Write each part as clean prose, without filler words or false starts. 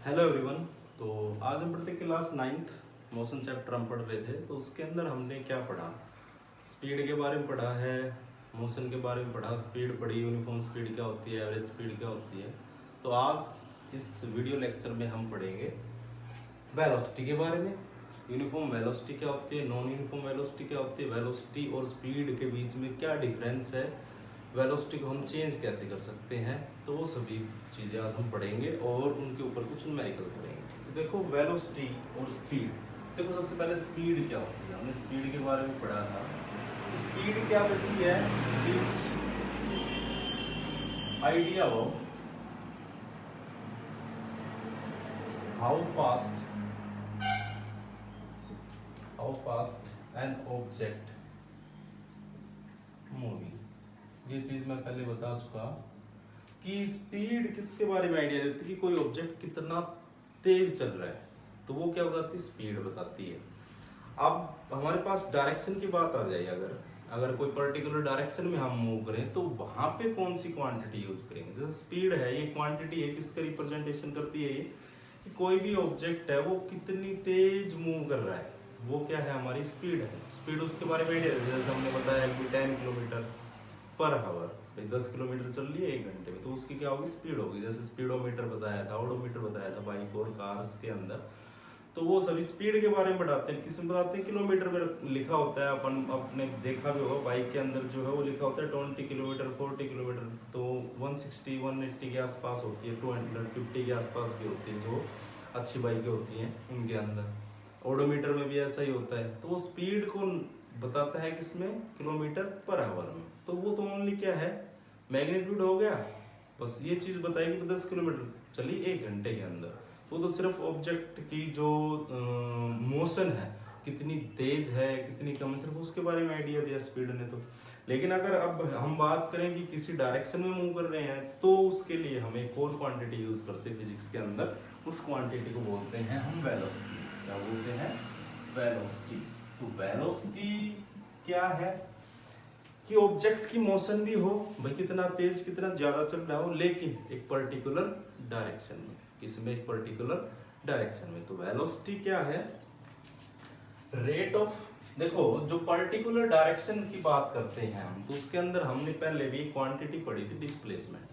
Hello everyone. तो आज हम पढ़ते क्लास 9th मोशन चैप्टर हम पढ़ रहे थे। तो उसके अंदर हमने क्या पढ़ा? स्पीड के बारे में पढ़ा है, मोशन के बारे में पढ़ा, स्पीड पढ़ी, यूनिफॉर्म स्पीड क्या होती है, एवरेज स्पीड क्या होती है। तो आज इस वीडियो लेक्चर में हम पढ़ेंगे वेलोसिटी के बारे में। यूनिफॉर्म वेलोसिटी क्या होती है, नॉन यूनिफॉर्म वेलोसिटी क्या होती है, वेलोसिटी और स्पीड के बीच में क्या डिफरेंस है, वेलोसिटी को हम चेंज कैसे कर सकते हैं। तो वो सभी चीज़ें आज हम पढ़ेंगे और उनके ऊपर कुछ न्यूमेरिकल करेंगे। तो देखो वेलोसिटी और स्पीड। देखो सबसे पहले स्पीड क्या होती है, हमने स्पीड के बारे में पढ़ा था। स्पीड क्या होती है? Idea of how fast an object moving. ये चीज मैं पहले बता चुका कि स्पीड किसके बारे में आइडिया देती है कि कोई ऑब्जेक्ट कितना तेज चल रहा है, तो वो क्या बताती है? स्पीड बताती है। अब हमारे पास डायरेक्शन की बात आ जाए, अगर कोई पर्टिकुलर डायरेक्शन में हम मूव करें तो वहां पे कौन सी क्वांटिटी यूज करेंगे? जैसे स्पीड है, ये क्वांटिटी है, किसका रिप्रेजेंटेशन करती है? ये कि कोई भी ऑब्जेक्ट है वो कितनी तेज मूव कर रहा है, वो क्या है? हमारी स्पीड है। स्पीड उसके बारे में आइडिया देती है। जैसे हमने बताया कि 10 किलोमीटर पर आवर, भाई 10 किलोमीटर चल रही है 1 घंटे में, तो उसकी क्या होगी? स्पीड होगी। जैसे स्पीडोमीटर बताया था, ओडोमीटर बताया था बाइक और कार्स के अंदर। तो वो सभी स्पीड के बारे में बताते हैं। किस में बताते हैं? किलोमीटर में लिखा होता है। अपन अपने देखा भी होगा बाइक के अंदर जो है वो लिखा होता है 20 किलोमीटर, 40 किलोमीटर। तो 160 180 के आसपास होती है, 250 के आसपास भी होती है जो अच्छी बाइकें होती हैं उनके अंदर। ओडोमीटर में भी ऐसा ही होता है। तो वो स्पीड को बताता है किसमें? किलोमीटर पर आवर में। तो वो तो ओनली क्या है? मैग्नीट्यूड हो गया। बस ये चीज बताएगी कि 10 किलोमीटर चली 1 घंटे के अंदर। तो सिर्फ ऑब्जेक्ट की जो मोशन है कितनी तेज है कितनी कम है, सिर्फ उसके बारे में आइडिया दिया स्पीड ने। तो लेकिन अगर अब हम बात करें कि किसी डायरेक्शन में मूव कर रहे हैं तो उसके लिए हम एक और क्वांटिटी यूज करते हैं फिजिक्स के अंदर। उस क्वांटिटी को बोलते हैं हम वेलोसिटी। क्या बोलते हैं? वेलोसिटी। तो वेलोसिटी क्या है? कि ऑब्जेक्ट की मोशन भी हो, भाई कितना तेज कितना ज्यादा चल रहा हो, लेकिन एक पर्टिकुलर डायरेक्शन में। किसमें? एक पर्टिकुलर डायरेक्शन में। तो वेलोसिटी क्या है? रेट ऑफ, देखो जो पर्टिकुलर डायरेक्शन की बात करते हैं हम, तो उसके अंदर हमने पहले भी क्वांटिटी पढ़ी थी, डिस्प्लेसमेंट।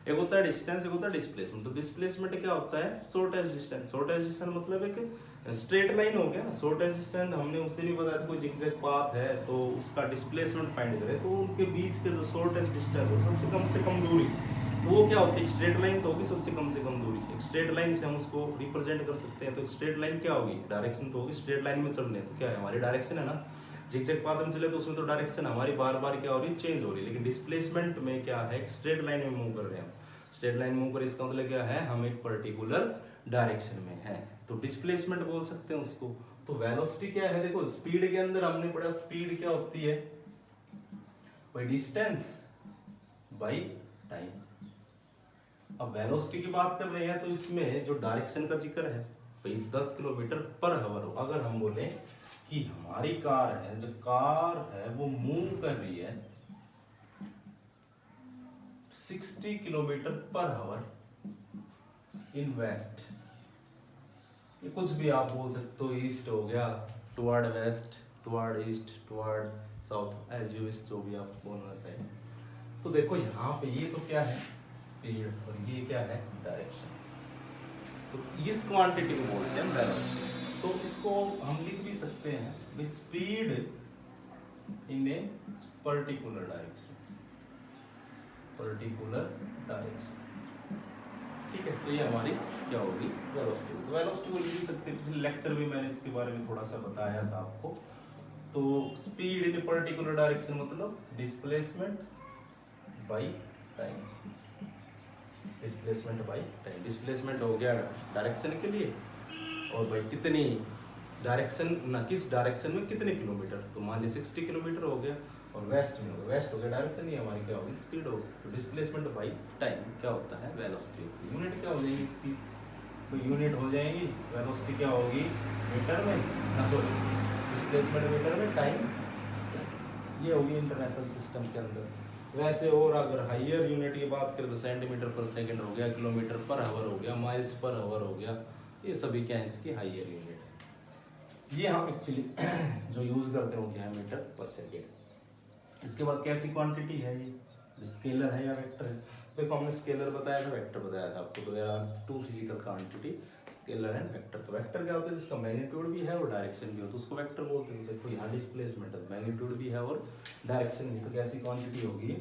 एक होता है डिस्टेंस, एक होता है डिस्प्लेसमेंट। तो डिस्प्लेसमेंट क्या होता है? Shortest distance. शॉर्टेस्ट डिस्टेंस मतलब एक स्ट्रेट लाइन हो गया ना। शॉर्टेस्ट डिस्टेंस हमने उस दिन ही बताया था, कोई जिगजैग पाथ है तो उसका डिस्प्लेसमेंट फाइंड करें, तो उनके बीच के जो शॉर्टेस्ट डिस्टेंस हो, सबसे कम दूरी, तो वो क्या होती है? स्ट्रेट लाइन तो होगी सबसे कम दूरी। एक स्ट्रेट लाइन से हम उसको रिप्रेजेंट कर सकते हैं। तो स्ट्रेट लाइन क्या होगी? डायरेक्शन तो होगी। स्ट्रेट लाइन में चलने तो क्या है? हमारी डायरेक्शन है ना। जिगजैग पाथ में चले तो उसमें तो डायरेक्शन हमारी बार बार क्या हो रही है? चेंज हो रही है। लेकिन डिस्प्लेसमेंट में क्या है? एक स्ट्रेट लाइन में मूव कर रहे हैं। स्ट्रेट लाइन मूव कर, इसका मतलब क्या है? हम एक पर्टिकुलर डायरेक्शन में है, तो डिस्प्लेसमेंट बोल सकते हैं उसको। तो वेलोसिटी क्या है? देखो स्पीड के अंदर हमने पढ़ा स्पीड क्या होती है? By distance by time. अब वेलोसिटी की बात कर रहे हैं तो इसमें जो डायरेक्शन का जिक्र है, भाई 10 किलोमीटर पर आवर हो। अगर हम बोले कि हमारी कार है, जो कार है वो मूव कर रही है 60 kilometre per our in waste, ये कुछ भी आप बोल सकते हो, ईस्ट हो गया, toward west, toward east, toward south, as you wish, जो भी आप बोलना चाहिए। तो देखो यहाँ पे ये तो क्या है? स्पीड, और ये क्या है? डायरेक्शन। तो इस क्वांटिटी को बोलते हैं वेलोसिटी। तो इसको हम लिख भी सकते हैं speed in a particular direction, particular direction. ठीक है, तो ये हमारी क्या होगी? वेलोसिटी। तो वेलोसिटी को लिख भी सकते हैं। पिछले लेक्चर में मैंने इसके बारे में थोड़ा सा बताया था आपको। तो speed in a particular direction मतलब displacement by time. Displacement by time. Displacement हो गया डायरेक्शन के लिए, और भाई कितनी डायरेक्शन ना, किस डायरेक्शन में कितने किलोमीटर, तो मान लीजिए 60 किलोमीटर हो गया, और वेस्ट में होगा, वेस्ट हो गया डायरेक्शन, ही हमारी क्या होगी? स्पीड होगी। तो डिस्प्लेसमेंट बाय टाइम क्या होता है? वेलोसिटी होती है। यूनिट क्या हो जाएगी इसकी? तो यूनिट हो जाएगी, वेलोसिटी क्या होगी? मीटर में, सॉरी डिस्प्लेसमेंट मीटर में, टाइम ये होगी इंटरनेशनल सिस्टम के अंदर। वैसे और अगर हाइयर यूनिट की बात करें तो सेंटीमीटर पर सेकंड हो गया, किलोमीटर पर आवर हो गया, माइल्स पर आवर हो गया, ये सभी क्या है इसकी हाइयर यूनिट है। ये हम एक्चुअली जो यूज करते हैं वो क्या है मीटर पर सेकेंड। इसके बाद कैसी क्वांटिटी है ये, स्केलर है या वेक्टर है। देखो हमने स्केलर बताया था, वेक्टर बताया था आपको, तो यार two physical quantity scalar and vector. तो वेक्टर क्या होता है, जिसका मैग्नीट्यूड भी है और डायरेक्शन भी हो तो उसको वेक्टर बोलते हैं। देखो यहाँ डिस्प्लेसमेंट है, मैग्नीट्यूड भी है और डायरेक्शन भी, तो कैसी क्वांटिटी होगी,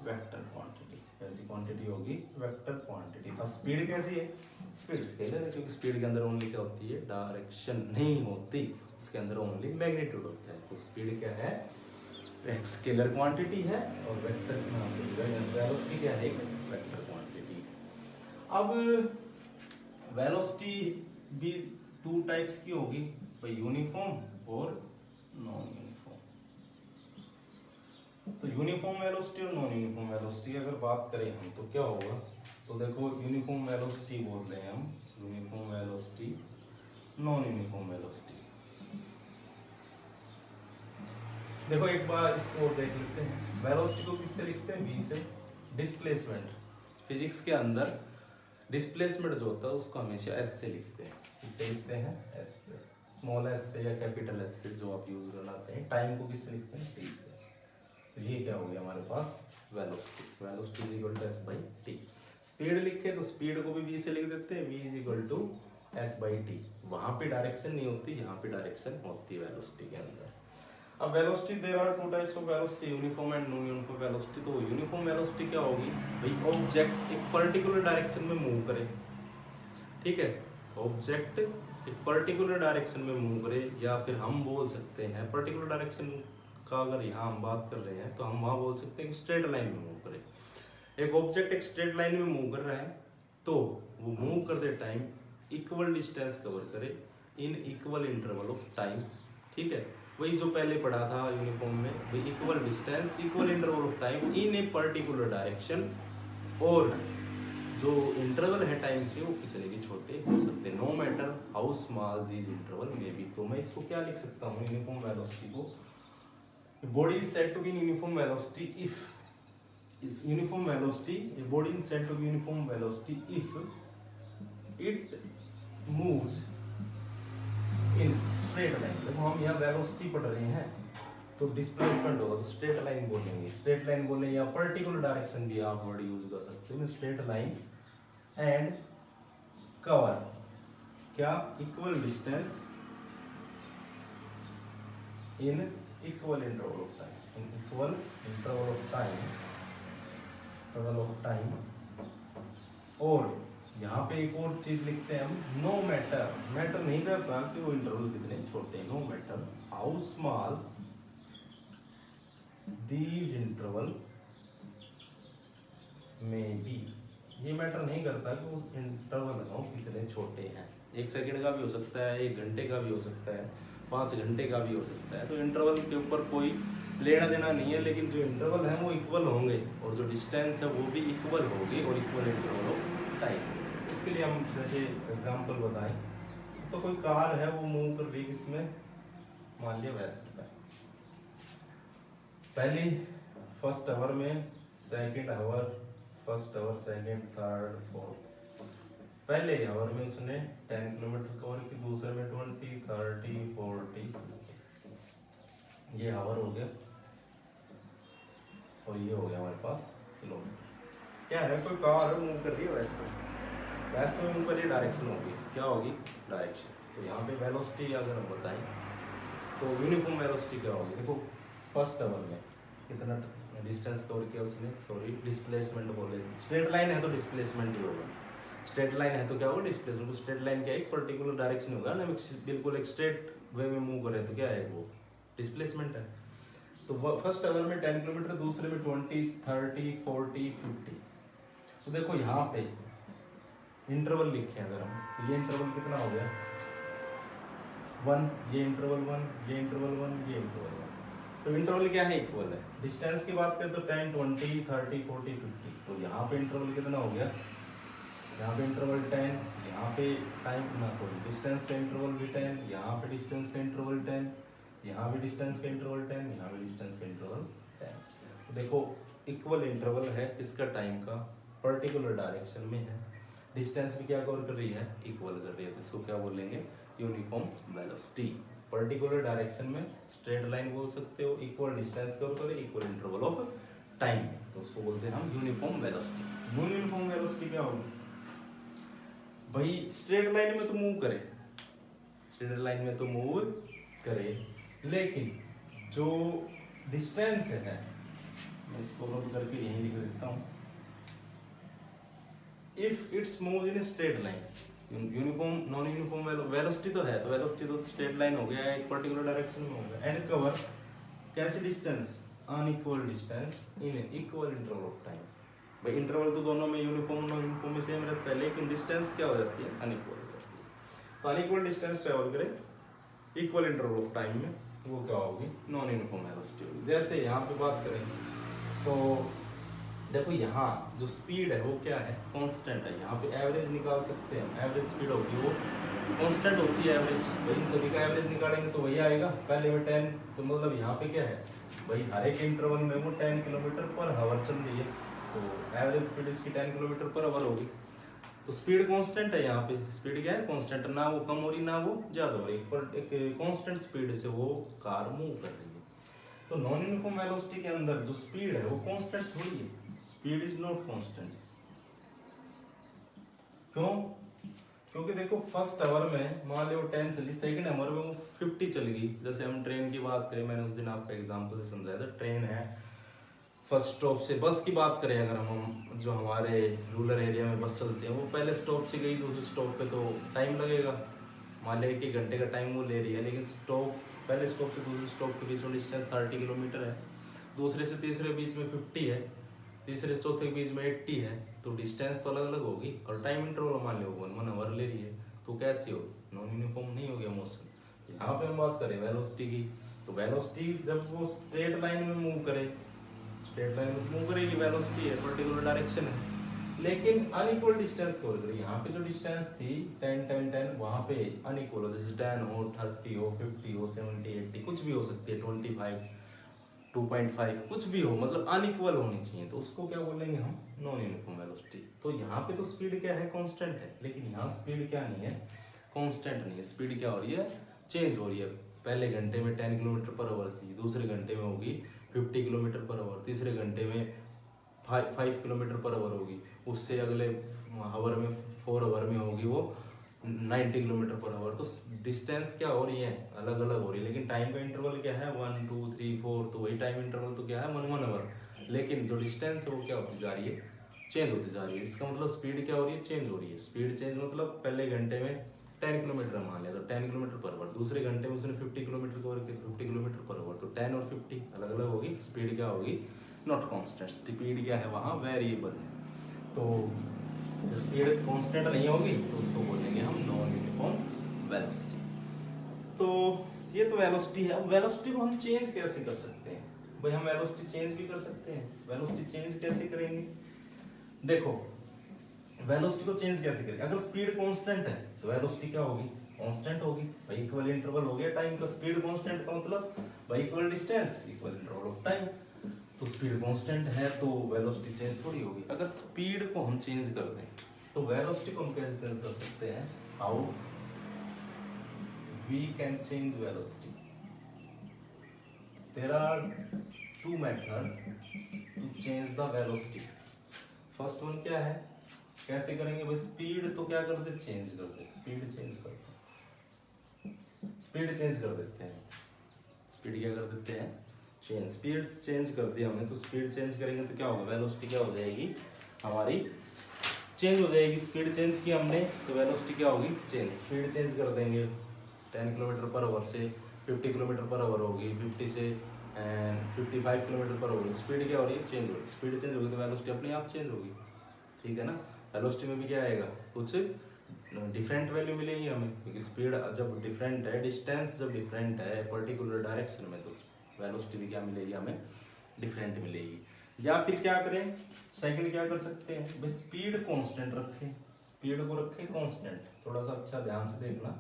वेक्टर क्वांटिटी। कैसी क्वांटिटी होगी, वेक्टर क्वांटिटी। अब स्पीड कैसी है, स्पीड स्केलर है, क्योंकि स्पीड के अंदर ओनली क्या होती है, डायरेक्शन नहीं होती, उसके अंदर ओनली मैग्नीट्यूड होता है। तो स्पीड क्या है, स्केलर क्वांटिटी है, और वेक्टर वेलोसिटी क्या है, एक वेक्टर क्वांटिटी। अब वेलोसिटी भी टू टाइप्स की होगी, यूनिफॉर्म और नॉन यूनिफॉर्म। तो यूनिफॉर्म वेलोसिटी और नॉन यूनिफॉर्म वेलोसिटी की अगर बात करें हम तो क्या होगा, तो देखो यूनिफॉर्म वेलोसिटी बोल रहे हैं हम, uniform velocity, non uniform velocity. देखो एक बार इसको देख लेते हैं, वेलोसिटी को किससे लिखते हैं, v से। डिस्प्लेसमेंट, फिजिक्स के अंदर डिस्प्लेसमेंट जो होता है उसको हमेशा s से लिखते हैं। किससे लिखते हैं, s से, स्मॉल s से या कैपिटल S से, जो आप यूज करना चाहिए। टाइम को किससे लिखते हैं, t से। तो ये क्या हो गया हमारे पास, velocity. Velocity is equal to s by t. Speed लिखे तो स्पीड को भी v से लिख देते हैं, v is equal to s by T. वहां पे डायरेक्शन नहीं होती, यहाँ पे डायरेक्शन होती है वेलोसिटी के अंदर। अब velocity, there are two types of velocity, uniform and non uniform velocity. तो यूनिफॉर्म वेलोसिटी क्या होगी भाई, ऑब्जेक्ट एक पर्टिकुलर डायरेक्शन में मूव करे, ठीक है, ऑब्जेक्ट एक पर्टिकुलर डायरेक्शन में मूव करे, या फिर हम बोल सकते हैं पर्टिकुलर डायरेक्शन का अगर यहाँ हम बात कर रहे हैं तो हम वहाँ बोल सकते हैं कि स्ट्रेट लाइन में मूव करे। एक ऑब्जेक्ट एक स्ट्रेट लाइन में मूव कर रहा है तो वो मूव करते टाइम इक्वल डिस्टेंस कवर करे in equal interval of time, ठीक है। वही जो पहले पढ़ा था यूनिफॉर्म में, वही equal distance equal interval of time in a particular direction, और जो इंटरवल है टाइम के वो कितने भी छोटे हो सकते हैं, no matter how small these interval may be. तो मैं इसको क्या लिख सकता हूँ, यूनिफॉर्म वेलोसिटी को, body is said to be uniform velocity if इस uniform velocity, body is said to be uniform velocity if it moves in straight line. देखो हम यहाँ वेलोसिटी पढ़ रहे हैं तो डिस्प्लेसमेंट होगा तो स्ट्रेट लाइन बोलेंगे, स्ट्रेट लाइन बोले या पर्टिकुलर डायरेक्शन भी आप वर्ड यूज कर सकते हो, स्ट्रेट लाइन एंड कवर क्या, equal distance in equal interval of time, in equal interval of time, interval of time. और यहाँ पे एक और चीज लिखते हैं हम, नो मैटर, मैटर नहीं करता कि वो इंटरवल कितने छोटे, no matter how small these interval में बी। ये मैटर नहीं करता कि वो इंटरवल है कितने छोटे हैं, 1 सेकंड का भी हो सकता है, 1 घंटे का भी हो सकता है, 5 घंटे का भी हो सकता है। तो इंटरवल के ऊपर कोई लेना देना नहीं है, लेकिन जो इंटरवल है वो इक्वल होंगे और जो डिस्टेंस है वो भी इक्वल होगी और इक्वल इंटरवल ऑफ टाइम। इसके लिए हम जैसे एग्जांपल बताएं तो कोई कार है वो मूव कर रही है किसमें, मान लिया वेस्ट पे, पहली फर्स्ट आवर में, second hour, first hour, second, third, fourth. पहले आवर में उसने 10 किलोमीटर कवर की, दूसरे में 20, 30, 40, ये आवर हो गया और ये हो गया हमारे पास किलोमीटर। क्या है, कोई कार है मूव कर रही है वेस्ट में, वेस्ट में मूव कर रही है, डायरेक्शन होगी, क्या होगी, डायरेक्शन। तो यहाँ पे वेलोसिटी अगर हम बताएं तो यूनिफॉर्म वेलोसिटी क्या होगी, देखो फर्स्ट आवर में कितना डिस्टेंस कवर किया उसने, सॉरी डिस्प्लेसमेंट बोले, स्ट्रेट लाइन है तो डिस्प्लेसमेंट ही होगा, स्ट्रेट लाइन है तो क्या होगा, डिस्प्लेसमेंट। तो स्ट्रेट लाइन क्या है, एक पर्टिकुलर डायरेक्शन होगा ना, बिल्कुल एक स्ट्रेट वे में मूव करे तो क्या है, वो डिस्प्लेसमेंट है। तो फर्स्ट आवर में 10 किलोमीटर, दूसरे में 20, 30, 40, 50। तो देखो यहाँ पे इंटरवल लिखे हैं अगर हम, तो ये इंटरवल कितना हो गया, 1, ये इंटरवल 1, ये इंटरवल 1, ये इंटरवल 1। तो इंटरवल क्या है, इक्वल है। डिस्टेंस की बात करें तो 10, 20, 30, 40, 50। तो यहाँ पे इंटरवल कितना हो गया, यहाँ पे इंटरवल 10, यहाँ पे टाइम ना सॉरी डिस्टेंस का इंटरवल भी 10, यहाँ पे डिस्टेंस का इंटरवल 10, यहाँ भी डिस्टेंस का इंटरवल 10, यहाँ भी डिस्टेंस का इंटरवल 10। तो देखो इक्वल इंटरवल है इसका टाइम का, पर्टिकुलर डायरेक्शन में है, डिस्टेंस भी क्या कवर कर रही है, इक्वल कर रही है, तो इसको क्या बोलेंगे, यूनिफॉर्म वेलोसिटी। पर्टिकुलर डायरेक्शन में स्ट्रेट लाइन बोल सकते हो, इक्वल डिस्टेंस कवर करे, इक्वल इंटरवल ऑफ टाइम, तो उसको बोलते हैं हम uniform velocity. Non uniform velocity क्या होगी भाई, स्ट्रेट लाइन में तो मूव करे, स्ट्रेट लाइन में तो मूव करे, लेकिन जो डिस्टेंस है, मैं इसको नोट करके यहीं लिख देता हूँ, if it's move in straight line, uniform non uniform velocity तो है, तो वेलोसिटी तो स्ट्रेट लाइन हो गया, एक पर्टिकुलर डायरेक्शन में होगा, एंड कवर कैसे distance, unequal distance in equal interval of time. भाई इंटरवल तो दोनों में यूनिफॉर्म नॉन यूनिफॉर्म में सेम रहता है, लेकिन डिस्टेंस क्या हो जाती है, अनइक्वल हो जाती है। तो अनइक्वल डिस्टेंस ट्रेवल करे इक्वल इंटरवल ऑफ टाइम में, वो क्या होगी, नॉन यूनिफॉर्म वेलोसिटी होगी। जैसे यहाँ पे बात करें तो देखो यहाँ जो स्पीड है वो क्या है, कांस्टेंट है, यहाँ पे एवरेज निकाल सकते हैं, एवरेज स्पीड होगी वो कांस्टेंट होती है एवरेज, भाई सभी का एवरेज निकालेंगे तो वही आएगा, पहले में 10, तो मतलब यहाँ पे क्या है भाई, हर एक इंटरवल में वो 10 किलोमीटर पर हावर चल रही है, तो एवरेज स्पीड इसकी 10 किलोमीटर पर हावर होगी। तो स्पीड कांस्टेंट है, यहाँ पे स्पीड क्या है, कांस्टेंट, ना वो कम हो रही ना वो ज्यादा हो रही, पर एक कांस्टेंट स्पीड से वो कार मूव कर रही है। तो नॉन यूनिफॉर्म वेलोसिटी के अंदर जो स्पीड है वो कांस्टेंट थोड़ी है, स्पीड इज नॉट कांस्टेंट। क्यों, क्योंकि देखो फर्स्ट आवर में मान लो 10 चली, सेकंड आवर में वो 50 चल गई। जैसे हम ट्रेन की बात करें, मैंने उस दिन आपको एग्जांपल से समझाया था, ट्रेन है फर्स्ट स्टॉप से, बस की बात करें अगर हम जो हमारे रूरल एरिया में बस चलते हैं, वो पहले स्टॉप से गई दूसरे स्टॉप पे तो टाइम लगेगा, मान लें 1 घंटे का टाइम वो ले रही है, लेकिन स्टॉप पहले स्टॉप से दूसरे स्टॉप के बीच में डिस्टेंस 30 किलोमीटर है, दूसरे से तीसरे बीच में 50 है, तीसरे चौथे के बीच में 80 है, तो डिस्टेंस तो अलग अलग होगी, और टाइम इंटरवल मान लो 1 आवर ले रही है, तो कैसे हो, नॉन यूनिफॉर्म नहीं हो गया मोशन। यहाँ पे हम बात करें वेलोसिटी की, तो वेलोसिटी जब वो स्ट्रेट लाइन में मूव करे, स्ट्रेट लाइन में मूव करेगी, वेलोसिटी है, पर्टिकुलर डायरेक्शन है, लेकिन अनइक्वल डिस्टेंस कवर करेगी। यहाँ पे जो डिस्टेंस थी 10 10 10, वहाँ पे अनइक्वल हो, जैसे 10 हो, 30 हो, 50 हो, 70 80 कुछ भी हो सकती है, 25 2.5 कुछ भी हो, मतलब अनइक्वल होनी चाहिए, तो उसको क्या बोलेंगे हम, नॉन यूनिफॉर्म वेलोसिटी। तो यहाँ पे तो स्पीड क्या है, कांस्टेंट है, लेकिन यहाँ स्पीड क्या नहीं है, कांस्टेंट नहीं है, स्पीड क्या हो रही है, चेंज हो रही है। पहले घंटे में 10 किलोमीटर पर आवर थी, दूसरे घंटे में होगी 50 किलोमीटर पर आवर, तीसरे घंटे में 5 किलोमीटर पर आवर होगी, उससे अगले आवर में 4 आवर में होगी वो 90 किलोमीटर पर आवर। तो डिस्टेंस क्या हो रही है, अलग अलग हो रही है, लेकिन टाइम का इंटरवल क्या है, 1 2 3 4, तो वही टाइम इंटरवल तो क्या है, 1 आवर, लेकिन जो डिस्टेंस है वो क्या होती जा रही है, चेंज होती जा रही है। इसका मतलब स्पीड क्या हो रही है, चेंज हो रही है। स्पीड चेंज मतलब पहले घंटे में 10 किलोमीटर मान लिया तो 10 किलोमीटर पर आवर, दूसरे घंटे में उसने 50 किलोमीटर कवर किया तो 50 किलोमीटर पर आवर, तो 10 और 50 अलग अलग होगी, स्पीड क्या होगी, नॉट कांस्टेंट, स्पीड क्या है वहाँ वेरिएबल है। तो स्पीड कांस्टेंट नहीं होगी तो उसको बोलेंगे हम नॉन यूनिफॉर्म वेलोसिटी। तो ये तो वेलोसिटी है। अब वेलोसिटी को हम चेंज कैसे कर सकते हैं भाई, हम वेलोसिटी चेंज भी कर सकते हैं। वेलोसिटी चेंज कैसे करेंगे, देखो वेलोसिटी को चेंज कैसे करेंगे, अगर स्पीड कांस्टेंट है तो वेलोसिटी क्या होगी, कांस्टेंट होगी भाई, इक्वल इंटरवल हो गया टाइम का, स्पीड कांस्टेंट का मतलब भाई equal distance equal interval of time, तो स्पीड कांस्टेंट है तो वेलोसिटी चेंज थोड़ी होगी। अगर स्पीड को हम चेंज कर दें तो वेलोसिटी को हम कैसे चेंज कर सकते हैं, how we can change velocity, there are 2 method to change the velocity. First one क्या है, कैसे करेंगे भाई, स्पीड तो क्या करते, चेंज करते, स्पीड चेंज करते, स्पीड चेंज कर देते हैं, स्पीड क्या कर देते हैं, चेंज, स्पीड चेंज कर दिया हमने, तो स्पीड चेंज करेंगे तो क्या होगा, वेलोसिटी क्या हो जाएगी हमारी, चेंज हो जाएगी। स्पीड चेंज की हमने तो वेलोसिटी क्या होगी, चेंज, स्पीड चेंज कर देंगे 10 किलोमीटर पर आवर से 50 किलोमीटर पर आवर होगी, 50 से 55 किलोमीटर पर आवर, स्पीड क्या हो रही है, चेंज हो रही है, स्पीड चेंज होगी तो वेलोसिटी अपने आप चेंज होगी, ठीक है ना। वेलोसिटी में भी क्या आएगा, कुछ डिफरेंट वैल्यू मिलेगी हमें, क्योंकि स्पीड जब डिफरेंट है, डिस्टेंस जब डिफरेंट है पर्टिकुलर डायरेक्शन में, तो वेलोसिटी भी क्या मिलेगी हमें, डिफरेंट मिलेगी। या फिर क्या करें, सेकंड क्या कर सकते हैं भाई, स्पीड कांस्टेंट रखें, स्पीड को रखें कांस्टेंट, थोड़ा सा अच्छा ध्यान से देखना,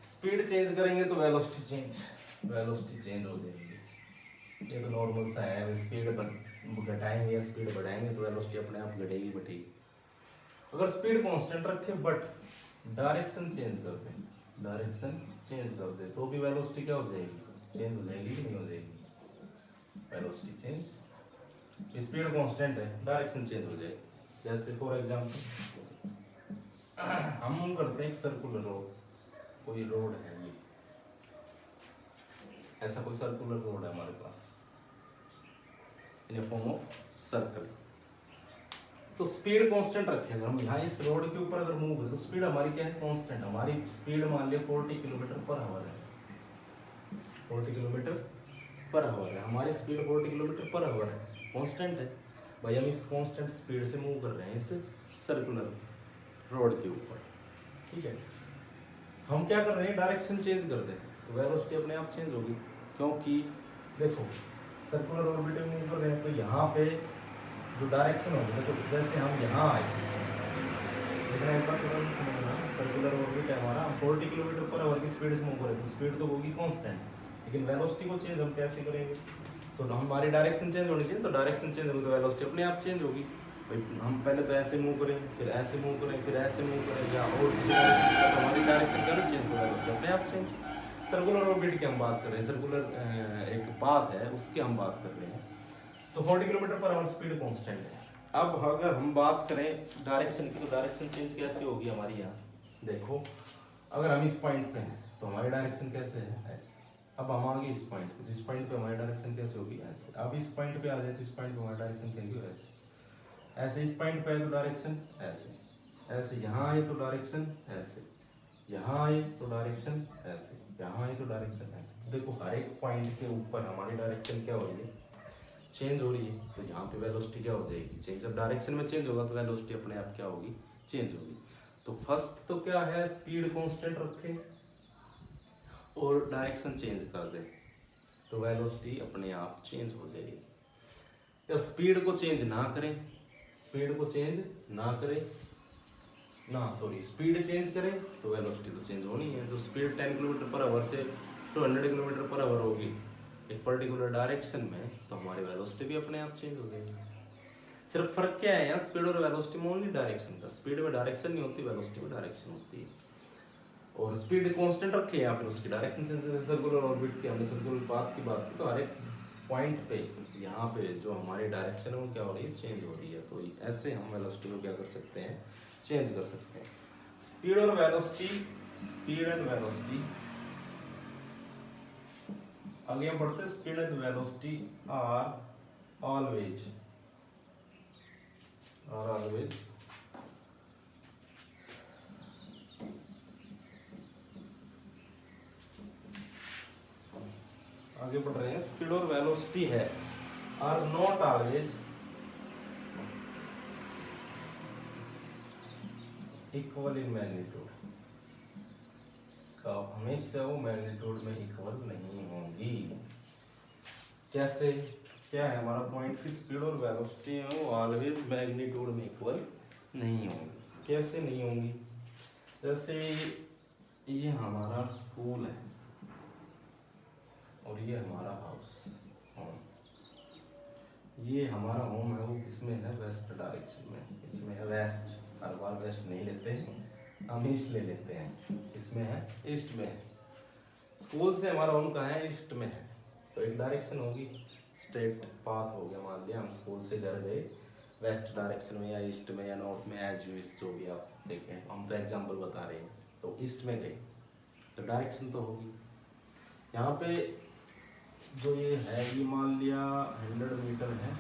स्पीड चेंज करेंगे तो वेलोसिटी चेंज हो जाएगी, ये तो नॉर्मल सा है, स्पीड घटाएंगे या स्पीड बढ़ाएंगे तो वेलोसिटी अपने आप घटेगी बढ़ेगी। अगर स्पीड कांस्टेंट रखे बट डायरेक्शन चेंज कर दे, डायरेक्शन चेंज कर दे तो भी वेलोसिटी क्या हो जाएगी, चेंज हो जाएगी कि नहीं हो जाएगी, वेलोसिटी चेंज। स्पीड कांस्टेंट है, डायरेक्शन चेंज हो जाएगी। जैसे फॉर एग्जांपल हम करते हैं एक सर्कुलर रोड, कोई रोड है ये, ऐसा कोई सर्कुलर रोड है हमारे पास इन फॉर्म ऑफ सर्कल। तो स्पीड कांस्टेंट रखे, अगर हम यहाँ इस रोड के ऊपर अगर मूव करें तो स्पीड हमारी क्या है, कांस्टेंट। हमारी स्पीड मान लिया 40 किलोमीटर पर आवर है, 40 किलोमीटर पर आवर है, हमारी स्पीड 40 किलोमीटर पर आवर है, कांस्टेंट है भाई। हम इस कांस्टेंट स्पीड से मूव कर रहे हैं इस सर्कुलर रोड के ऊपर, ठीक है। हम क्या कर रहे हैं, डायरेक्शन चेंज कर दें तो वेलोसिटी अपने आप चेंज होगी, क्योंकि देखो सर्कुलर ऑर्बिट में मूव कर रहे हैं तो यहाँ पे जो डायरेक्शन होगी, देखो जैसे हम यहाँ आए, लेकिन एक बार थोड़ा सा समझना, सर्कुलर ऑर्बिट है हमारा, हम 40 किलोमीटर पर आवर की स्पीड से मूव करें तो स्पीड तो होगी कांस्टेंट, लेकिन वेलोसिटी को चेंज हम कैसे करेंगे, तो हमारी डायरेक्शन चेंज होनी चाहिए, तो डायरेक्शन चेंज होगी तो वेलोसिटी अपने आप चेंज होगी भाई। हम पहले तो ऐसे मूव करें, फिर ऐसे मूव करें, फिर ऐसे मूव करें, या और किसी डायरेक्शन तो हमारी डायरेक्शन क्या चेंज, तो वेलोसिटी अपने आप चेंज। सर्कुलर ऑर्बिट की हम बात कर रहे हैं, सर्कुलर एक पाथ है उसकी हम बात कर रहे हैं, तो 40 kilometre per our speed constant है। अब अगर हम बात करें डायरेक्शन की, तो डायरेक्शन चेंज कैसे होगी हमारी, यहाँ देखो अगर हम इस पॉइंट पे हैं तो हमारी डायरेक्शन कैसे है, ऐसे। अब हम आगे इस पॉइंट पे, इस पॉइंट पे हमारी डायरेक्शन कैसे होगी, ऐसे। अब इस पॉइंट पे आ जाए तो इस पॉइंट पे हमारी डायरेक्शन क्या होगी, ऐसे। ऐसे इस पॉइंट पे आए तो डायरेक्शन ऐसे, ऐसे यहाँ आए तो डायरेक्शन ऐसे, यहाँ आए तो डायरेक्शन ऐसे, यहाँ आए तो डायरेक्शन ऐसे। देखो हर एक पॉइंट के ऊपर हमारी डायरेक्शन क्या हो रही है, चेंज हो रही है, तो यहाँ पे वेलोसिटी क्या हो जाएगी, चेंज। जब डायरेक्शन में चेंज होगा तो वेलोसिटी अपने आप क्या होगी, चेंज होगी। तो फर्स्ट तो क्या है, स्पीड कांस्टेंट रखें और डायरेक्शन चेंज कर दे तो वेलोसिटी अपने आप चेंज हो जाएगी। या स्पीड को चेंज ना करें, स्पीड को चेंज ना करें ना, सॉरी स्पीड चेंज करें तो वेलोसिटी तो चेंज होनी है। तो स्पीड 10 किलोमीटर पर आवर से 200 किलोमीटर पर आवर होगी एक पर्टिकुलर डायरेक्शन में, तो हमारी वेलोसिटी भी अपने आप चेंज हो जाएगी। सिर्फ फर्क क्या है यहाँ, स्पीड और वेलोसिटी में ओनली डायरेक्शन का। स्पीड में डायरेक्शन नहीं होती, वेलोसिटी में डायरेक्शन होती है। और स्पीड कांस्टेंट रखे या फिर उसकी डायरेक्शन चेंज। सर्कुलर ऑर्बिट की हमने सर्कुलर पाथ की बात की, तो हर एक पॉइंट पे यहाँ पे जो हमारी डायरेक्शन है वो क्या हो रही है, चेंज हो रही है। तो ऐसे हम वेलोसिटी को क्या कर सकते हैं, चेंज कर सकते हैं। स्पीड और वेलोसिटी, स्पीड एंड वेलोसिटी, आगे हम पढ़ते हैं। Speed and velocity are always आगे बढ़ रहे हैं। स्पीड और वेलोसिटी है are not always equal in magnitude, का हमेशा वो मैग्नीट्यूड में इक्वल नहीं होंगी। कैसे, क्या है हमारा पॉइंट की स्पीड और वेलोसिटी है वो ऑलवेज मैग्नीट्यूड में इक्वल नहीं होंगी। कैसे नहीं होंगी, जैसे ये हमारा स्कूल है और ये हमारा हाउस होम, ये हमारा होम है वो किसमें है, वेस्ट डायरेक्शन में, इसमें है वेस्ट। हर बार वेस्ट नहीं लेते हैं, हम ईस्ट ले लेते हैं। इसमें है ईस्ट में है। स्कूल से हमारा होम कहाँ है, ईस्ट में है, तो एक डायरेक्शन होगी, स्ट्रेट पाथ हो गया। मान लिया हम स्कूल से घर गए वेस्ट डायरेक्शन में या ईस्ट में या नॉर्थ में, एज यू विश, जो भी आप देखें, हम तो एग्जांपल बता रहे हैं। तो ईस्ट में गए तो डायरेक्शन तो होगी। यहाँ पे जो ये है, ये मान लिया 100 मीटर है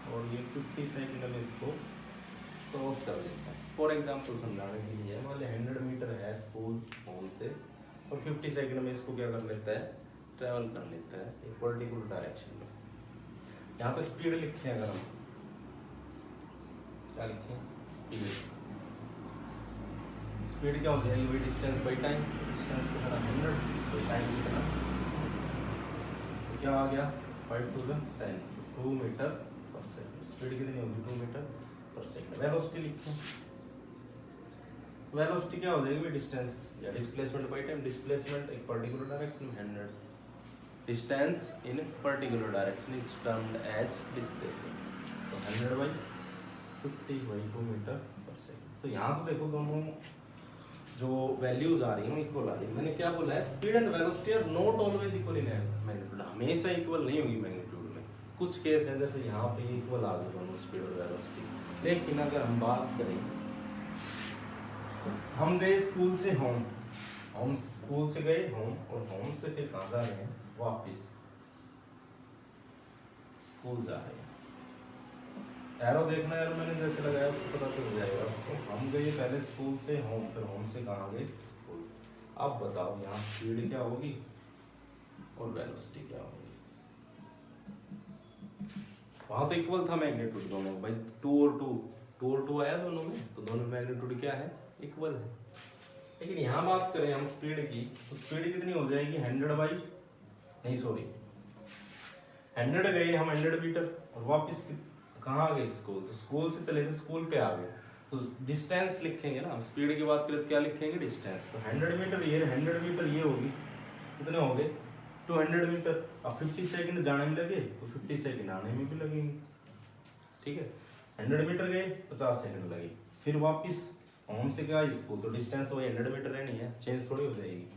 और ये 50 सेकंड में इसको क्रॉस कर लेता है। फॉर एग्जांपल समझाने के लिए, मान लिया 100 मीटर है स्कूल होम से और 50 सेकंड में इसको क्या कर लेता है, ट्रैवल कर लेता है एक पर्टिकुलर डायरेक्शन में। यहाँ पे स्पीड लिखे अगर हम, क्या लिखें, स्पीड। स्पीड क्या हो जाएगी, वही डिस्टेंस बाई टाइम। डिस्टेंस कितना 100 बाई टाइम कितना, तो क्या आ गया 5 to the 10, 2 मीटर पर सेकंड। स्पीड कितनी होगी, 2 मीटर पर सेकंड। वेलोसिटी लिखें, वेलोसिटी क्या हो जाएगी, डिस्टेंस या डिस्प्लेसमेंट बाई टाइम। डिस्प्लेसमेंट एक पर्टिकुलर डायरेक्शन में 100 distance in particular direction is termed as displacement. तो 100/50/2 मीटर/सेकेंड। तो यहाँ तो देखो दोनों जो वैल्यूज आ रही हैं इक्वल आ रही है। मैंने क्या बोला है, speed and velocity are not always equal in magnitude, हमेशा इक्वल नहीं होगी मैग्नीट्यूड में। कुछ केस है जैसे यहाँ पे इक्वल आ गई दोनों स्पीड और वेलोसिटी। लेकिन अगर हम बात करें, हम गए स्कूल से होम, हम स्कूल से गए होम और होम से फिर कहाँ जा रहे हैं, वापिस स्कूल जा रहे हैं। एरो देखना है, मैंने जैसे लगाया उससे पता चल जाएगा। तो हम गए पहले स्कूल से होम, फिर होम से कहाँ गए, स्कूल। अब बताओ यहाँ स्पीड क्या होगी और वेलोसिटी क्या होगी। वहां तो इक्वल था मैग्नीट्यूड दोनों भाई, 2 और 2 आया दोनों में, तो दोनों मैग्नीट्यूड क्या है, इक्वल है। लेकिन यहाँ बात करें हम स्पीड की, तो स्पीड कितनी हो जाएगी, 100 गए हम 100 मीटर और वापस कहाँ आ गए, स्कूल। तो स्कूल से चले थे, स्कूल पे आ गए, तो डिस्टेंस लिखेंगे ना, स्पीड की बात करें तो क्या लिखेंगे, डिस्टेंस। तो 100 मीटर ये, 100 मीटर ये होगी, कितने हो गए, 200 मीटर। अब 50 सेकंड जाने में लगे तो 50 सेकंड आने में भी लगेंगे, ठीक है। 100 मीटर गए, 50 सेकंड लगे, फिर वापस होम से क्या स्कूल, तो डिस्टेंस तो वही 100 मीटर रहनी है, चेंज थोड़ी हो जाएगी।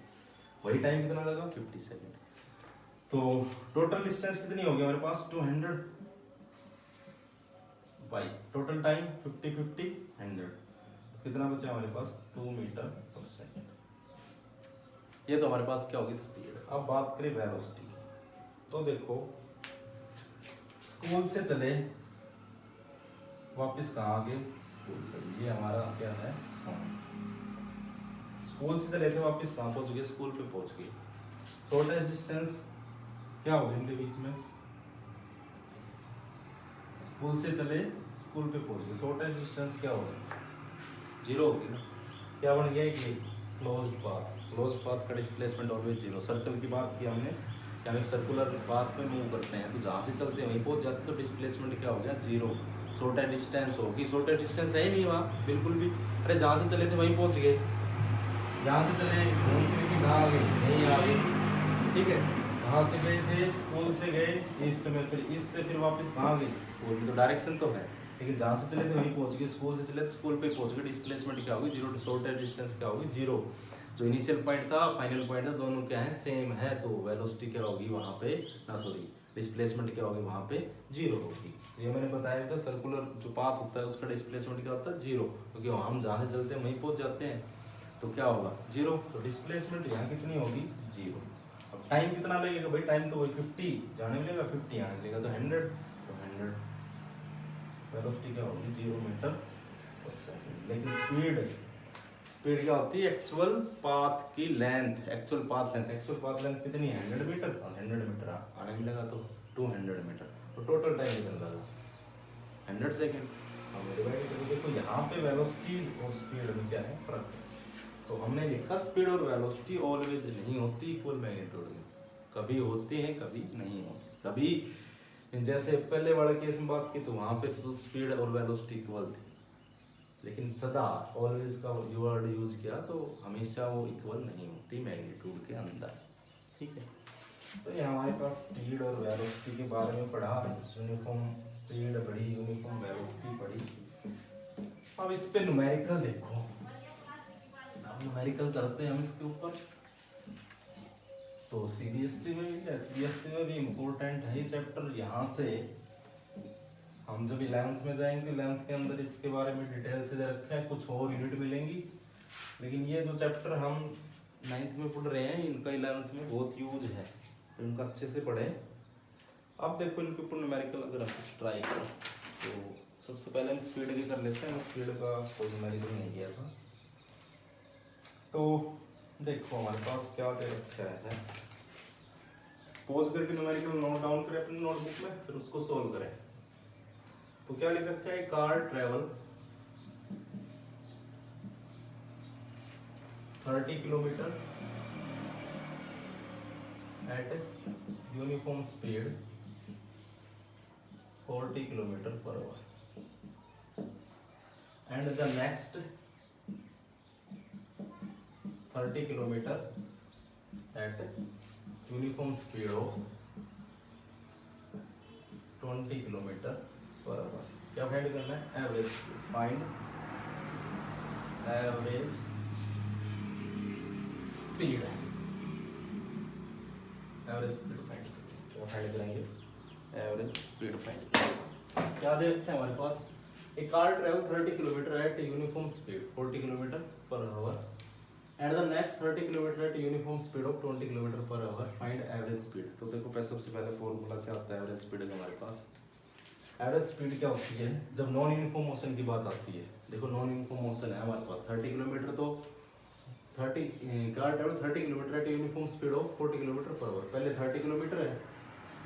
वही टाइम कितना लगा, 50 सेकंड। तो टोटल डिस्टेंस कितनी होगी हमारे पास, 200 बाई टोटल टाइम 50 50 100, कितना बचा हमारे पास, 2 मीटर/सेकंड। ये तो हमारे पास क्या होगी, स्पीड। अब बात करें वेलोसिटी, तो देखो स्कूल से चले, वापस कहाँ आ गए, स्कूल पर। ये हमारा क्या है, स्कूल से चले थे, वापस कहाँ पहुंच गए, स्कूल पे पहुंच गए। शॉर्टेस्ट डिस्टेंस क्या होगी इनके बीच में, स्कूल से चले स्कूल पे पहुंच गए, शॉर्टेस्ट डिस्टेंस क्या होगा, 0 होगी ना। क्या बन गया कि क्लोज्ड पाथ, क्लोज्ड पाथ का डिस्प्लेसमेंट ऑलवेज 0। सर्कल की बात की हमने, कि हम एक सर्कुलर पाथ में मूव करते हैं, तो जहाँ से चलते हैं वहीं पहुंच जाते हैं, तो डिस्प्लेसमेंट क्या हो गया, 0। शॉर्टेस्ट डिस्टेंस होगी, शॉर्टेस्ट डिस्टेंस है ही नहीं वहाँ बिल्कुल भी। अरे जहाँ से चले थे वहीं पहुँच गए, जहाँ से चले घूम फिर के कहाँ आ गए, नहीं आ गए, ठीक है। कहाँ से गए थे, स्कूल से गए ईस्ट में, फिर ईस्ट से फिर वापस कहाँ गए, स्कूल में। तो डायरेक्शन तो है, लेकिन जहाँ से चले थे वहीं पहुँच गए, स्कूल से चले तो स्कूल पे पहुँच गए। डिस्प्लेसमेंट क्या होगी, 0। शॉर्टेस्ट डिस्टेंस क्या होगी, 0। जो इनिशियल पॉइंट था, फाइनल पॉइंट था, दोनों क्या है, सेम है। तो वेलोसिटी क्या होगी वहाँ पे, ना सॉरी, डिस्प्लेसमेंट क्या होगी वहाँ पे, 0 होगी। ये मैंने बताया था, सर्कुलर जो पाथ होता है उसका डिस्प्लेसमेंट क्या होता है, 0, क्योंकि हम जहाँ से चलते हैं वहीं पहुँच जाते हैं, तो क्या होगा, 0। तो डिस्प्लेसमेंट यहाँ कितनी होगी, 0। अब टाइम कितना लगेगा भाई, टाइम तो वही 50 जाने मिलेगा, 50 आने मिलेगा, तो 100, तो 100। वेलोसिटी क्या होगी, 0 मीटर/सेकंड। लेकिन स्पीड क्या होती है, एक्चुअल पाथ की लेंथ, एक्चुअल पाथ लेंथ कितनी है, 100 मीटर, और 100 मीटर आने मिलेगा तो 200 मीटर। तो टोटल टाइम कितना लगा, 100 सेकंड। हम डिवाइड करके देखो, यहाँ पे वेलोसिटी और स्पीड में क्या है, फर्क है। तो हमने लिखा स्पीड और वेलोसिटी ऑलवेज नहीं होती इक्वल मैग्नीट्यूड में, कभी होती हैं कभी नहीं होती। कभी जैसे पहले वाले केस में बात की, तो वहाँ पे तो स्पीड और वेलोसिटी इक्वल थी, लेकिन सदा ऑलवेज का वर्ड यूज किया, तो हमेशा वो इक्वल नहीं होती मैग्नीट्यूड के अंदर, ठीक है। तो ये हमारे पास स्पीड और वेलोसिटी के बारे में पढ़ा, यूनिफॉर्म स्पीड पढ़ी, यूनिफॉर्म वेलोसिटी पढ़ी। अब इस पे न्यूमेरिकल देखो, अब न्यूमेरिकल करते हैं हम इसके ऊपर। तो सीबीएसई में भी, एचबीएसई में भी इम्पोर्टेंट है ये चैप्टर। यहाँ से हम जब 11th में जाएंगे, 11th के अंदर इसके बारे में डिटेल से रखा है, कुछ और यूनिट मिलेंगी, लेकिन ये जो चैप्टर हम 9th में पढ़ रहे हैं, इनका 11th में बहुत यूज है, तो इनका अच्छे से पढ़ें। अब देखो इनके ऊपर न्यूमेरिकल अगर हम कुछ ट्राई करें, तो सबसे पहले हम स्पीड की कर लेते हैं। स्पीड का कोई न्यूमेरिकल नहीं किया था, तो देखो हमारे पास क्या दे रखा है। पॉज करके न्यूमेरिकल नोट डाउन करें अपनी नोटबुक में, फिर उसको सोल्व करें। तो क्या लिख रखा है, car travel 30 kilometre eight uniform speed 40 km/h, and the next 30 km at uniform speed of 20 kilometre per our. क्या फाइंड करना है? Average speed. Find average speed, average speed find करेंगे। क्या फाइंड करेंगे? Average speed find. क्या दे रखे हैं हमारे पास? A car travel 30 kilometre at uniform speed 40 kilometre per our and the next 30 kilometre at uniform speed of 20 kilometre per our. Find average speed. तो देखो सबसे पहले फॉर्मूला क्या होता है एवरेज स्पीड का हमारे पास। एवरेज स्पीड क्या होती है जब नॉन यूनिफॉर्म मोशन की बात आती है। देखो नॉन यूनिफॉर्म मोशन है हमारे पास 30 किलोमीटर, तो 30 car travel 30 kilometre eight uniform speed of 40 kilometre per our. पहले 30 किलोमीटर है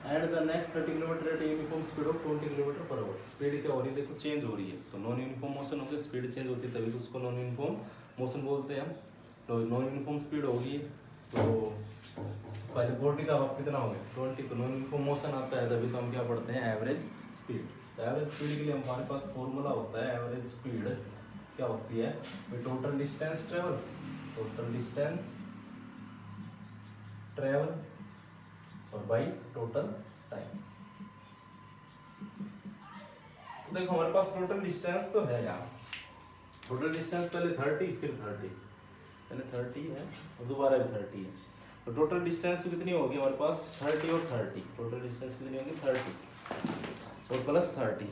and the next 30 kilometre eight uniform speed of 20 kilometre per our. Speed क्या हो रही है? देखो चेंज हो रही है। तो नॉन यूनिफॉर्म मोशन होकर स्पीड चेंज होती है, तभी तो उसको नॉन यूनिफॉर्म मोशन बोलते हैं हम। तो नॉन यूनिफॉर्म स्पीड होगी तो पहले 40 का अब कितना हो गया 20, तो नॉन यूनिफॉर्म मोशन आता है, तभी तो हम क्या पढ़ते हैं एवरेज स्पीड। तो एवरेज स्पीड के लिए हमारे पास फॉर्मूला होता है एवरेज स्पीड क्या होती है? Total distance travel, total distance travel और बाई टोटल टाइम। तो देखो हमारे पास टोटल डिस्टेंस तो है यहाँ। टोटल डिस्टेंस पहले 30 फिर 30, पहले 30 है और दोबारा भी 30 है। तो टोटल डिस्टेंस कितनी होगी हमारे पास? 30 और 30। टोटल डिस्टेंस कितनी होगी? 30 और प्लस 30।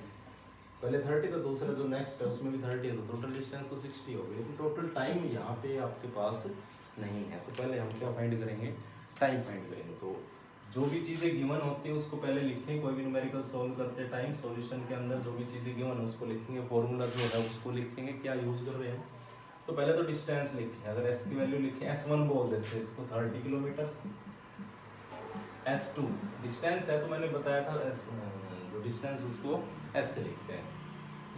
पहले 30 तो दूसरा जो नेक्स्ट है उसमें भी 30 है, तो टोटल डिस्टेंस तो 60 हो गई। लेकिन टोटल टाइम यहाँ पे आपके पास नहीं है, तो पहले हम क्या फाइंड करेंगे? टाइम फाइंड करेंगे। तो जो भी चीज़ें गिवन होती है उसको पहले लिखें। कोई भी न्यूमेरिकल सॉल्व करते टाइम सॉल्यूशन के अंदर जो भी चीज़ें गिवन है उसको लिखेंगे, फॉर्मूला जो है उसको लिखेंगे, क्या यूज कर रहे हैं। तो पहले तो डिस्टेंस लिखें। अगर एस की वैल्यू लिखें S1 बोल देते हैं इसको 30 किलोमीटर। S2 डिस्टेंस है तो मैंने बताया था जो डिस्टेंस उसको S से लिखते हैं।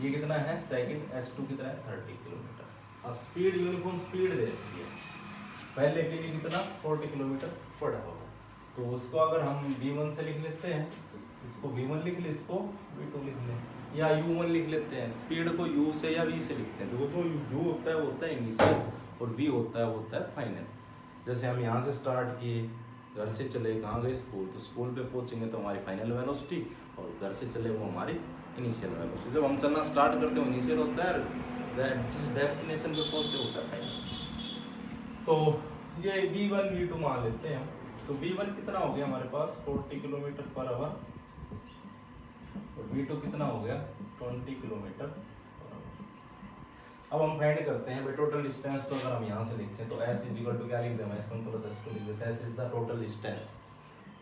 ये कितना है सेकंड, S2 कितना है 30 किलोमीटर। अब स्पीड यूनिफॉर्म स्पीड दे रखी है पहले के लिए कितना 40 किलोमीटर पर आवर। तो उसको अगर हम V1 से लिख लेते हैं, इसको V1 लिख ले, इसको V2 लिख ले, या U1 लिख लेते हैं। स्पीड को U से या V से लिखते हैं। तो जो U होता है वो होता है इनिशियल और V होता है वो होता है फाइनल। जैसे हम यहाँ से स्टार्ट किए, घर से चले कहाँ गए स्कूल, तो स्कूल पे पहुँचेंगे तो हमारी फाइनल वेलोसिटी, और घर से चले वो हमारी इनिशियल वेलोसिटी। जब हम चलना स्टार्ट करते हैं इनिशियल होता है, जिस डेस्टिनेशन पे पहुँचते होता है फाइनल। तो ये V1 V2 मान लेते हैं। तो V1 कितना हो गया हमारे पास 40 किलोमीटर पर आवर और V2 कितना हो गया 20 किलोमीटर पर आवर। अब हम फाइंड करते हैं भाई टोटल डिस्टेंस। तो अगर हम यहाँ से लिखें तो S इज इक्वल टू क्या लिख दें? S1 प्लस S2 लिख देते हैं। S is the total distance,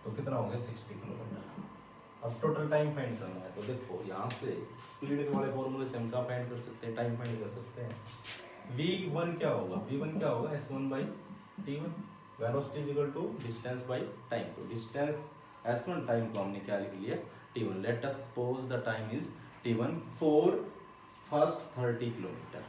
तो कितना हो गया 60 किलोमीटर। अब टोटल टाइम फाइंड करना है। तो देखो यहाँ से स्पीड के वाले फॉर्मूले से हम क्या फाइंड कर सकते हैं? टाइम फाइंड कर सकते हैं। V1 क्या होगा? V1 क्या होगा? S1 by T1। Velocity is equal to distance by time. तो डिस्टेंस S1, टाइम को हमने क्या लिख लिया T1। Let us suppose the time is T1 for first 30 kilometre,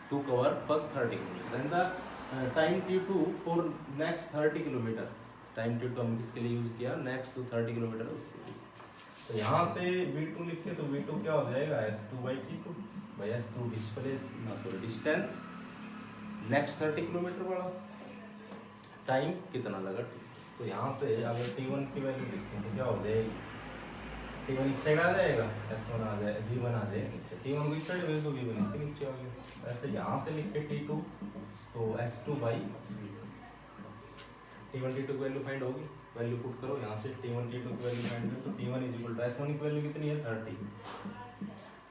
to cover first 30 kilometre. And the time T2 for next 30 kilometre. Time T2 हम किसके लिए use किया? नेक्स्ट टू 30 किलोमीटर उसके लिए। तो यहाँ से V2 लिखे तो V2 क्या हो जाएगा? S2 by T2 by S2 distance next 30 kilometre वाला। टाइम कितना लगा? तो यहाँ से अगर T1 की वैल्यू लिखें तो क्या हो जाएगी? T1 इस साइड आ जाएगा, S1 आ जाएगा, V1 आ जाएगा नीचे। T1 को इस साइड भेज दो, V1 इसके नीचे आ गया। ऐसे यहाँ से लिखे T2 तो S2 by V2। T1 T2 की वैल्यू फाइंड होगी, वैल्यू पुट करो यहाँ से। T1 T2 की वैल्यू फाइंड करो तो T1 is equal to S1 की वैल्यू कितनी है 30,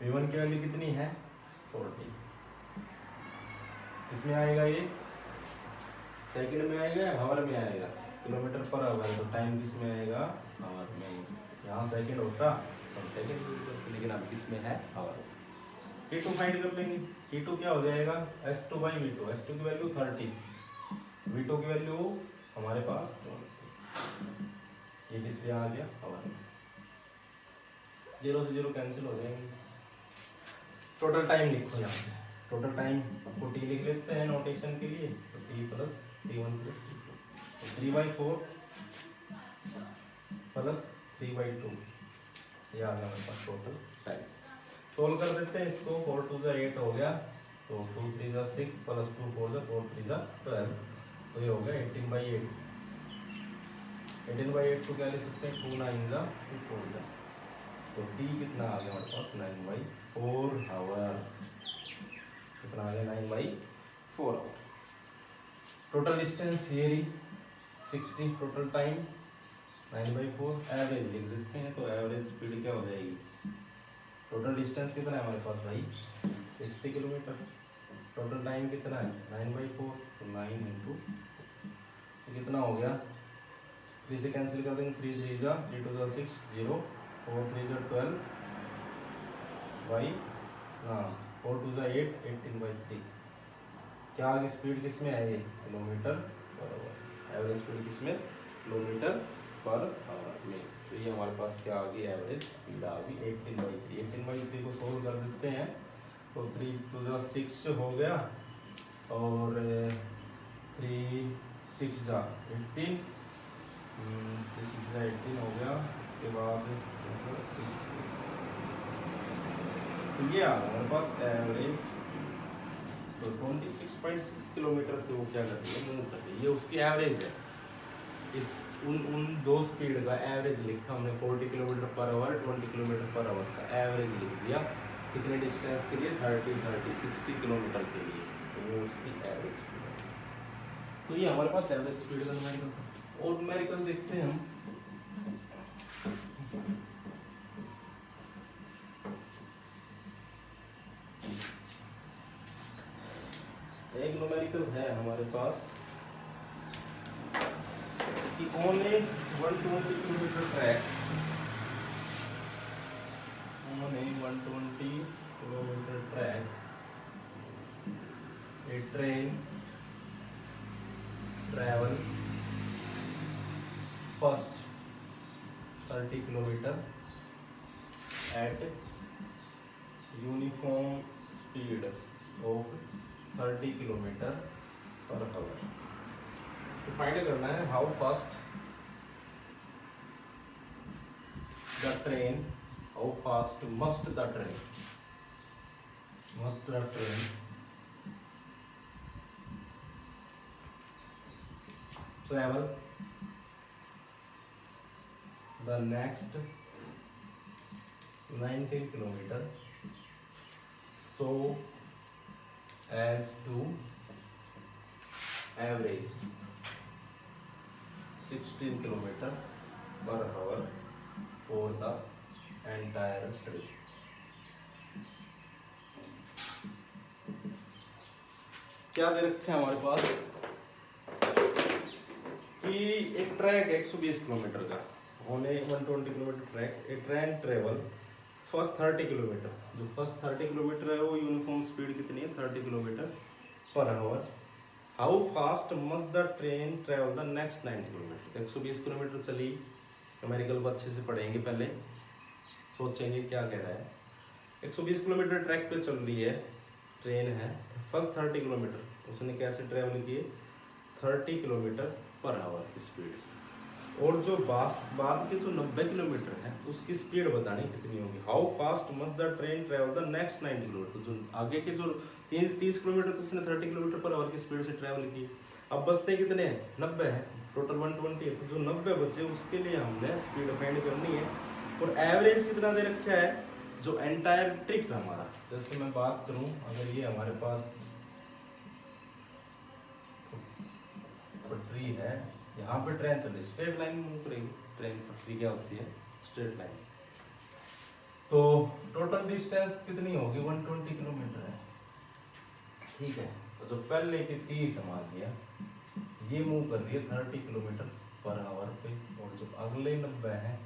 V1 की वैल्यू कितनी है 40। इसमें आएगा ये सेकंड में आएगा या हावर में आएगा? Kilometre per hour. तो टाइम किस में आएगा? हावर में। यहाँ सेकंड होता तो हम सेकंड यूज करते, लेकिन अब किस में है? हावर। T2 फाइंड कर लेंगे। T2 क्या हो जाएगा? S2 by V2। S2 की वैल्यू 30, V2 की वैल्यू हमारे पास 20। ये किस में आ गया? हावर में। 0 से 0 कैंसिल हो जाएंगे। टोटल टाइम लिखो यहाँ से। टोटल टाइम को T लिख लेते हैं नोटेशन के लिए, तो T plus T1 plus T2, तो 3/4 प्लस 3/2 ये आ गया हमारे पास टोटल टाइम। सोल्व कर देते हैं इसको। 4 2 जा 8 हो गया, तो 2 3 जा 6 प्लस 2 4 जा 4 3 जा 12, तो ये हो गया 18/8। 18/8 को क्या ले सकते हैं, 2 9 जा 2 4 जा, तो टी कितना आ गया हमारे पास 9/4 आवर, कितना आ गया 9/4 आवर। टोटल डिस्टेंस ये रही 60, टोटल टाइम 9/4, एवरेज लिख देते हैं, तो एवरेज स्पीड क्या हो जाएगी, टोटल डिस्टेंस कितना है हमारे पास भाई 60 किलोमीटर, टोटल टाइम कितना है 9/4, तो 9 इंटू तो कितना हो गया, 3 से कैंसिल कर देंगे, 3 3 जा 3 2 जा 6 0, 4 3 जा 12 बाई 4 2 जा 8 18/3, क्या आगे स्पीड किस में है ये, kilometre per our, average speed किस में, किलोमीटर पर आवर में, तो ये हमारे पास क्या आ गई, एवरेज स्पीड आ गई 18/3। 18/3 को सोल्व कर देते हैं, तो 3 2 जा 6 हो गया, और 3 6 जा 18, 3 6 जा 18 हो गया, उसके बाद 3 तो ये आ गया हमारे पास एवरेज, तो 26.6 किलोमीटर से वो क्या कर रही है, मूव कर रही है, ये उसकी एवरेज है। इस उन दो स्पीड का एवरेज लिखा हमने, 40 kilometre per our 20 kilometre per our का एवरेज लिख दिया, कितने डिस्टेंस के लिए, 30 60 किलोमीटर के लिए, तो वो उसकी एवरेज स्पीड है। तो ये हमारे पास एवरेज स्पीड का न्यूमेरिकल था। और न्यूमेरिकल देखते हैं हम, एक न्यूमेरिकल है हमारे पास कि only 120 kilometre track, only 120 kilometre track, A train travel first 30 kilometre eight uniform speed of 30 kilometre per hour. तो फाइंड करना है how fast the train, how fast must the train travel the next 19 kilometer so as to average 16 kilometer per hour for the entire trip। क्या दे रखे हैं हमारे पास कि एक track है 120 किलोमीटर का, होने 120 किलोमीटर ट्रैक, ए ट्रेन ट्रेवल फर्स्ट 30 किलोमीटर, जो फर्स्ट 30 किलोमीटर है वो यूनिफॉर्म स्पीड कितनी है 30 kilometre per our. How fast must the train travel the next 90 kilometre, 120 kilometre चली, न्यूमेरिकल को अच्छे से पढ़ेंगे, पहले सोचेंगे क्या कह रहा है। 120 किलोमीटर ट्रैक पे चल रही है, ट्रेन है, फर्स्ट 30 किलोमीटर उसने कैसे ट्रेवल किए 30 किलोमीटर पर आवर की स्पीड से, और जो बाद के जो 90 किलोमीटर है उसकी स्पीड बतानी कितनी होगी। How fast must the train travel the next 90 kilometre, तो जो आगे के जो 30 किलोमीटर तो उसने 30 किलोमीटर पर आवर की स्पीड से ट्रेवल की, अब बचते कितने हैं 90 है, टोटल 120 है, तो जो 90 बचे उसके लिए हमने स्पीड फाइंड करनी है। और एवरेज कितना दे रखा है, जो एंटायर ट्रिप है हमारा, जैसे मैं बात करूं अगर ये हमारे पास पटरी है, यहाँ पे ट्रेन चल रही, स्ट्रेट लाइन मूव करेगी ट्रेन, पटरी क्या होती है स्ट्रेट लाइन, तो टोटल डिस्टेंस कितनी होगी 120 किलोमीटर है, ठीक है। तो जो पहले की 30 मान लिया, ये मूव कर रही है 30 किलोमीटर पर आवर पे, और जो अगले 90 है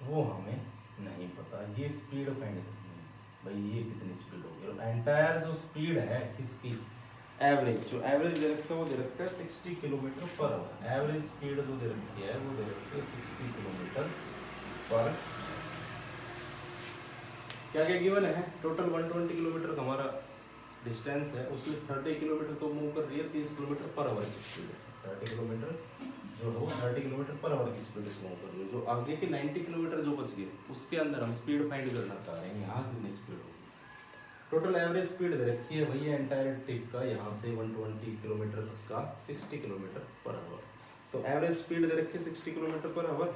वो हमें नहीं पता, ये स्पीड फाइंड करनी है भाई, ये कितनी स्पीड होगी। और एंटायर जो स्पीड है इसकी एवरेज, जो एवरेज दे रखा है वो दे रखा है 60 kilometre per our, average speed जो दे रखी है वो दे रखी है 60 किलोमीटर पर, क्या क्या गिवन है, टोटल 120 किलोमीटर का हमारा डिस्टेंस है, उसमें 30 किलोमीटर तो मूव कर रही है 30 किलोमीटर पर आवर की स्पीड से, 30 किलोमीटर जो हो 30 किलोमीटर पर आवर की स्पीड से मूव कर रही है। जो आगे के 90 किलोमीटर जो बच गए उसके अंदर हम स्पीड फाइंड करना चाह रहे हैं, यहाँ कितनी स्पीड होगी। टोटल एवरेज स्पीड दे रखी है भैया एंटायर ट्रिप का, यहाँ से 120 किलोमीटर तक का 60 किलोमीटर पर आवर, तो एवरेज स्पीड दे रखी है 60 किलोमीटर पर आवर,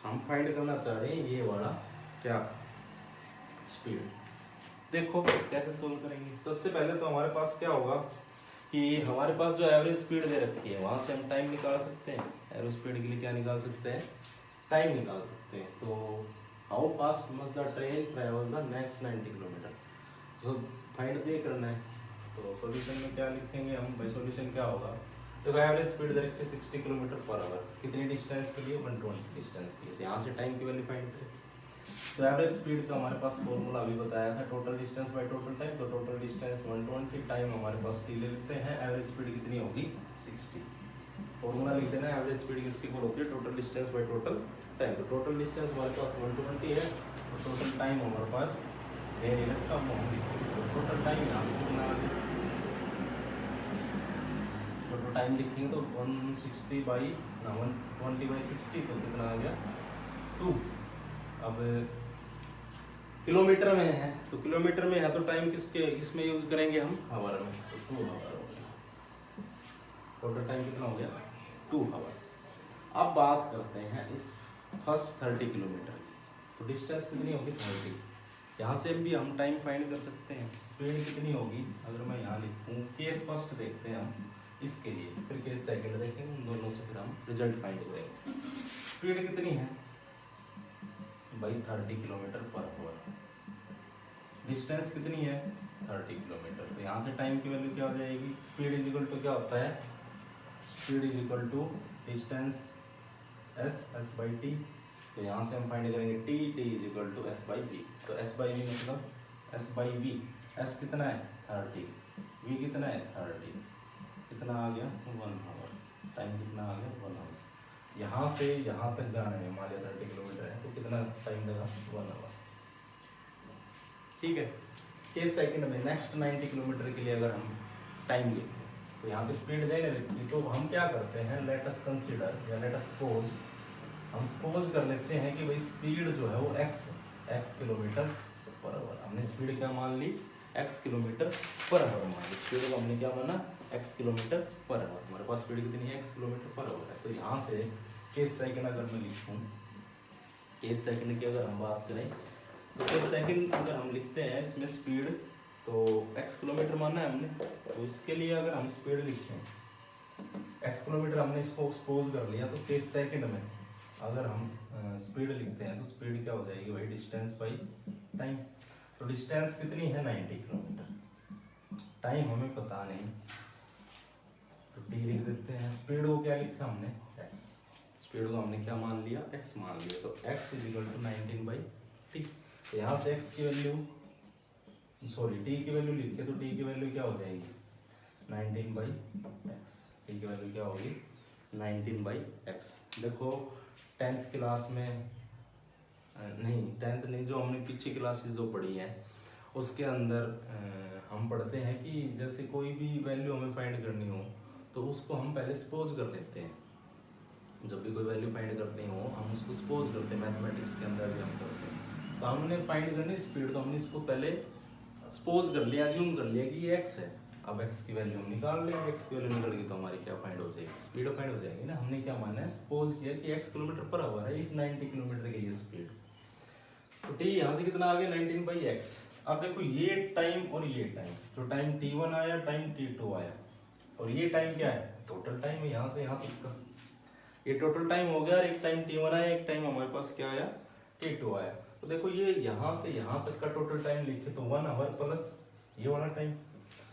हम फाइंड करना चाह रहे हैं ये वाला क्या स्पीड। देखो कैसे सोल्व करेंगे। सबसे पहले तो हमारे पास क्या होगा कि हमारे पास जो एवरेज स्पीड दे रखी है वहाँ से हम टाइम निकाल सकते हैं। एवरेज स्पीड के लिए क्या निकाल सकते हैं, टाइम निकाल सकते हैं। तो how fast must the train travel the next 90 kilometre, तो फाइंड तो ये करना है। तो सॉल्यूशन में क्या लिखेंगे हम भाई, सॉल्यूशन क्या होगा, तो एवरेज स्पीड दे रखी है 60 किलोमीटर पर आवर, कितनी डिस्टेंस के लिए, 120 डिस्टेंस के लिए। यहाँ से टाइम की वैल्यू फाइंड करें। तो एवरेज स्पीड का हमारे पास फॉर्मूला अभी बताया था, total distance by total time. तो टोटल डिस्टेंस 120, टाइम हमारे पास टी ले लेते हैं, एवरेज स्पीड कितनी होगी 60। फॉर्मूला लिख देना, एवरेज स्पीड किसकी इक्वल होती है, total distance by total time. तो टोटल डिस्टेंस हमारे पास 120 है और टोटल टाइम हमारे पास देर इलेक्ट कम होगी। तो टोटल टाइम यहाँ से कितना आ गया, टोटल टाइम लिखेंगे तो 160 बाई 120/60, तो कितना आ गया 2। अब किलोमीटर में है, तो किलोमीटर में है तो टाइम किसके इसमें यूज करेंगे हम, आवर में। तो 2 आवर हो गया, टोटल टाइम कितना हो गया 2 आवर। अब बात करते हैं इस फर्स्ट 30 किलोमीटर की, तो डिस्टेंस कितनी होगी 30। यहाँ से भी हम टाइम फाइंड कर सकते हैं। स्पीड कितनी होगी, अगर मैं यहाँ लिखूँ, केस फर्स्ट देखते हैं हम इसके लिए, फिर केस सेकंड देखेंगे, उन दोनों से फिर हम रिजल्ट फाइंड करेंगे। स्पीड कितनी है भाई 30 किलोमीटर पर आवर, डिस्टेंस कितनी है 30 किलोमीटर। तो यहाँ से टाइम की वैल्यू क्या हो जाएगी, स्पीड इज इक्वल टू क्या होता है, speed is equal to distance S by T. तो यहाँ से हम फाइंड करेंगे T is equal to S by V. तो एस बाई वी मतलब एस बाई वी, एस कितना है 30, वी कितना है 30, कितना आ गया 1 आवर, टाइम कितना आ गया 1 आवर। यहाँ से यहाँ तक जाना है, मान लिया 30 किलोमीटर है, तो कितना टाइम लगा 1 आवर। ठीक है। केस सेकंड में नेक्स्ट 90 किलोमीटर के लिए अगर हम टाइम देखें, तो यहाँ पे स्पीड देने लगती है, तो हम क्या करते हैं, लेट अस कंसीडर या लेट अस सपोज, हम सपोज कर लेते हैं कि भाई स्पीड जो है वो x किलोमीटर पर आवर। हमने स्पीड क्या मान ली, x किलोमीटर पर आवर मान ली। स्पीड को हमने क्या माना, x किलोमीटर पर आवर। हमारे पास स्पीड कितनी है, x किलोमीटर पर आवर है। तो यहाँ से केस सेकंड अगर मैं लिखूँ, केस सेकंड की अगर हम बात करें, तो केस सेकंड अगर हम लिखते हैं इसमें स्पीड, तो x किलोमीटर माना है हमने, तो इसके लिए अगर हम स्पीड लिखें, x किलोमीटर हमने इसको सपोज कर लिया, तो केस सेकंड में अगर हम स्पीड लिखते हैं, तो स्पीड क्या हो जाएगी भाई, डिस्टेंस बाई टाइम। तो डिस्टेंस कितनी है 90 किलोमीटर, टाइम हमें पता नहीं, तो टी लिख देते हैं। स्पीड को क्या लिखा हमने x, स्पीड को हमने क्या मान लिया, x मान लिया। तो x is equal to 19/t। तो यहाँ से x की वैल्यू, सॉरी t की वैल्यू लिखे, तो t की वैल्यू क्या हो जाएगी 19/x। t की वैल्यू क्या होगी 19/x। देखो 10th क्लास में नहीं, 10th नहीं, जो हमने पीछे क्लासेस जो पढ़ी हैं उसके अंदर हम पढ़ते हैं कि जैसे कोई भी वैल्यू हमें फाइंड करनी हो, तो उसको हम पहले सपोज कर लेते हैं। जब भी कोई वैल्यू फाइंड करनी हो हम उसको सपोज करते हैं, मैथमेटिक्स के अंदर भी हम करते हैं। तो हमने फाइंड करनी स्पीड, तो हमने इसको पहले सपोज कर लिया, अज्यूम कर लिया कि ये x है। अब x की वैल्यू हम निकाल लें, x की वैल्यू निकल गई तो हमारी क्या फाइंड हो जाएगी, स्पीड फाइंड हो जाएगी ना। हमने क्या माना है, सपोज किया कि x किलोमीटर पर आवर है इस 90 किलोमीटर के लिए स्पीड। तो t यहाँ से कितना आ गया 19/x। अब देखो ये टाइम और ये टाइम, जो टाइम t1 आया, टाइम t2 आया, और ये टाइम क्या है, टोटल टाइम है यहाँ से यहाँ तक का। ये टोटल टाइम हो गया, और एक टाइम t1 आया, एक टाइम हमारे पास क्या आया t2 आया। तो देखो ये यहाँ से यहाँ तक का टोटल टाइम लिखे, तो 1 आवर प्लस ये वाला टाइम,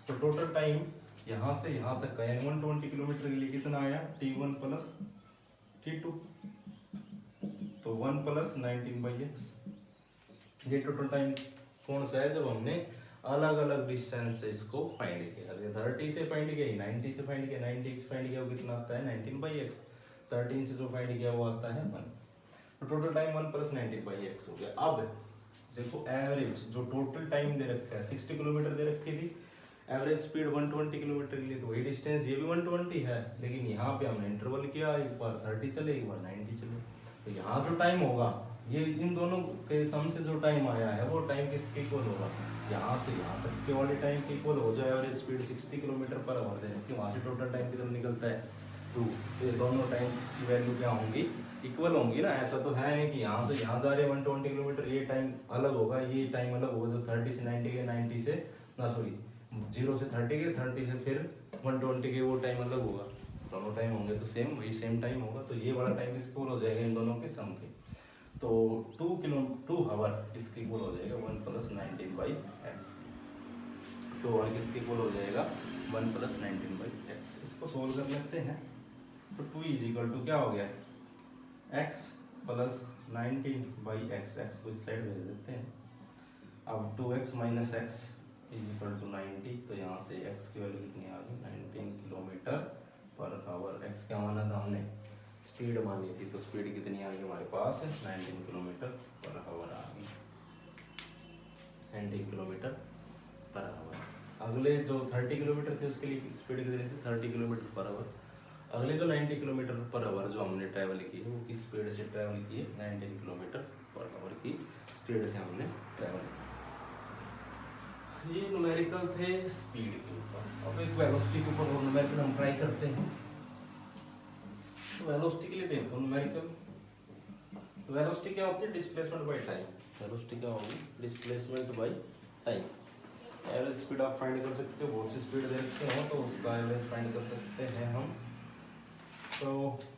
तो टोटल टाइम यहाँ से यहाँ तक का यानी 120 किलोमीटर के लिए कितना आया t1 प्लस t2, तो 1 प्लस 19/x। ये टोटल टाइम कौन सा है, जब हमने अलग अलग डिस्टेंस से इसको फाइंड किया। 30 से फाइंड किया, 90 से फाइंड किया, 90 से फाइंड किया वो कितना आता है 19/x, 13 से जो फाइंड किया वो आता है 1। तो टोटल टाइम 1 प्लस 19/x हो गया। अब देखो एवरेज जो टोटल टाइम दे रखा है 60 किलोमीटर दे रखी थी, एवरेज स्पीड 120 किलोमीटर के लिए, तो वही डिस्टेंस ये भी 120 है, लेकिन यहाँ पे हमने इंटरवल किया, एक बार 30 चले एक बार 90 चले। तो यहाँ जो टाइम होगा ये इन दोनों के सम से जो टाइम आया है वो टाइम किसके इक्वल होगा, यहाँ से यहाँ तक के वाले टाइम के इक्वल हो जाए। Average speed 60 kilometre per hour दे रखी है, वहाँ से टोटल टाइम कितना निकलता है 2। तो ये दोनों टाइम्स की वैल्यू क्या होंगी, इक्वल होंगी ना। ऐसा तो है नहीं कि यहाँ से यहाँ जा रहे हैं 120 किलोमीटर, ये टाइम अलग होगा, ये टाइम अलग होगा। जब 30 से 90 के, 90 से ना सॉरी 0 से 30 के, 30 से फिर 120 के, वो टाइम अलग होगा। दोनों टाइम होंगे तो सेम, वही सेम टाइम होगा। तो ये वाला टाइम इसके इक्वल हो जाएगा इन दोनों के सम के। तो 2 आवर इसके इक्वल हो जाएगा 1 + 19/x। 2 आवर किसके इक्वल हो जाएगा 1 + 19/x। इसको सोल्व कर लेते हैं। तो 2 = क्या हो गया, x + 19/x। x को इस साइड भेज देते हैं। अब 2x - x = 90। तो यहाँ से x की वैल्यू कितनी आ गई 19 km/h। x क्या माना था हमने, स्पीड मानी थी। तो स्पीड कितनी आ गई हमारे पास 19 km/h आ गई, 19 km/h। अगले जो 30 किलोमीटर थे उसके लिए स्पीड कितनी थी 30 km/h। अगले जो 90 km/h जो हमने ट्रैवल की है, वो किस स्पीड से ट्रैवल की है 19 km/h की स्पीड से हमने ट्रैवल किया। ये न्यूमेरिकल थे स्पीड के ऊपर। अब एक वेलोसिटी के ऊपर और न्यूमेरिकल हम ट्राई करते हैं। तो वेलोसिटी के लिए देखो न्यूमेरिकल, वेलोसिटी क्या होती है डिस्प्लेसमेंट बाय टाइम। वेलोसिटी क्या होगी displacement by time. Average speed आप फाइंड कर सकते हो, बहुत सी स्पीड दे रखते हो तो उसका एवरेज फाइंड कर सकते हैं हम। तो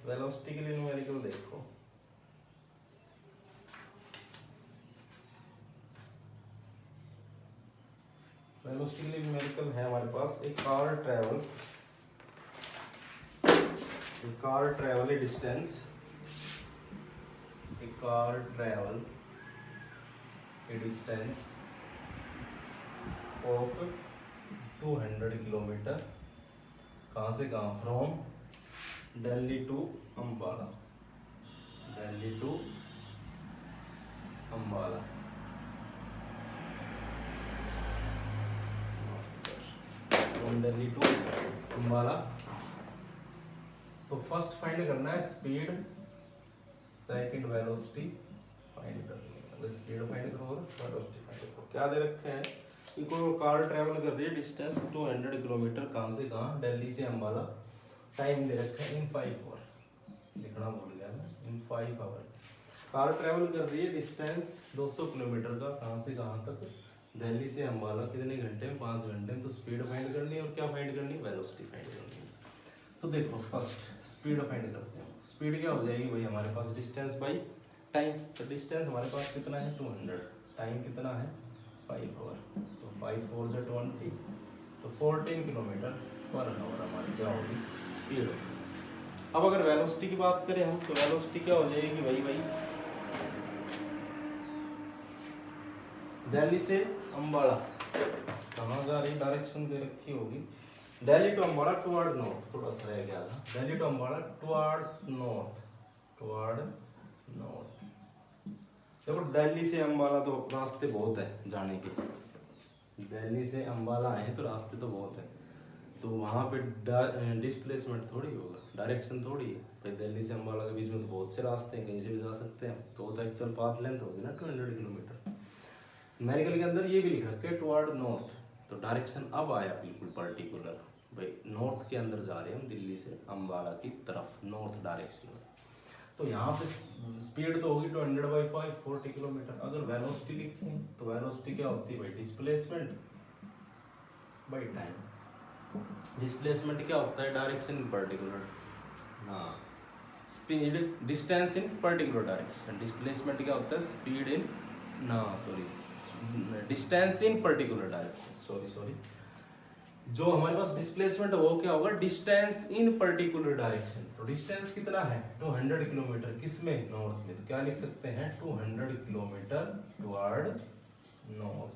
वेलोसिटी के लिए न्यूमेरिकल देखो, वेलोसिटी के लिए न्यूमेरिकल है हमारे पास। एक car travel a distance, a car travel a distance of 200 kilometre. कहाँ से कहाँ, from Delhi to Ambala, Delhi to Ambala. From Delhi to Ambala. तो फर्स्ट फाइंड करना है स्पीड, सेकंड वेलोसिटी फाइंड करनी है। स्पीड फाइंड करो और वेलोसिटी फाइंड करो। क्या दे रखा है कि कोई कार ट्रैवल कर रही है डिस्टेंस 200 किलोमीटर, कहाँ से कहाँ दिल्ली से अम्बाला। टाइम दे रखा है इन 5 आवर, लिखना भूल गया मैं, इन 5 आवर। कार ट्रैवल कर रही है डिस्टेंस 200 किलोमीटर का, कहाँ से कहाँ तक दिल्ली से अम्बाला, कितने घंटे में 5 घंटे में। तो स्पीड फाइंड करनी है और क्या फाइंड करनी है वेलोसिटी फाइंड करनी है। तो देखो फर्स्ट स्पीड फाइंड करते हैं। स्पीड क्या हो जाएगी भाई हमारे पास डिस्टेंस बाई टाइम। तो डिस्टेंस हमारे पास कितना है 200, टाइम कितना है 5 आवर। तो 5 4 से 20, तो 14 km/h हमारी क्या होगी स्पीड। अब अगर वेलोसिटी की बात करें हम, तो वेलोसिटी क्या हो जाएगी भाई दिल्ली से अम्बाला कहाँ जा रही, डायरेक्शन दे रखी होगी Delhi to Ambala toward north, थोड़ा सा रह गया था। Delhi to Ambala towards north, toward north. देखो दिल्ली से अम्बाला तो रास्ते बहुत है जाने के, दिल्ली से अम्बाला आए तो रास्ते तो बहुत है। तो वहाँ पे डिस्प्लेसमेंट थोड़ी होगा, डायरेक्शन थोड़ी है भाई। दिल्ली से अम्बाला के बीच में तो बहुत से रास्ते हैं, कहीं से भी जा सकते हैं। तो एक्चुअल पाथ लेंथ होगी ना 200 किलोमीटर। न्यूमेरिकल के अंदर ये भी लिखा है टुवर्ड नॉर्थ, तो डायरेक्शन अब आया बिल्कुल पर्टिकुलर भाई, नॉर्थ के अंदर जा रहे हैं हम दिल्ली से अम्बाला की तरफ, नॉर्थ डायरेक्शन में। तो यहाँ पे स्पीड तो होगी 200/5 40 किलोमीटर। अगर वेलोसिटी लिखें तो वेलोसिटी क्या होती है भाई डिस्प्लेसमेंट बाई टाइम। डिस्प्लेसमेंट क्या होता है डायरेक्शन इन पर्टिकुलर, हाँ speed distance in particular direction. Displacement क्या होता है स्पीड इन ना sorry distance in particular direction, sorry जो हमारे पास डिस्प्लेसमेंट है वो क्या होगा डिस्टेंस इन पर्टिकुलर डायरेक्शन। तो डिस्टेंस कितना है 200 किलोमीटर, किसमें नॉर्थ में। तो क्या लिख सकते हैं 200 किलोमीटर टुवर्ड नॉर्थ।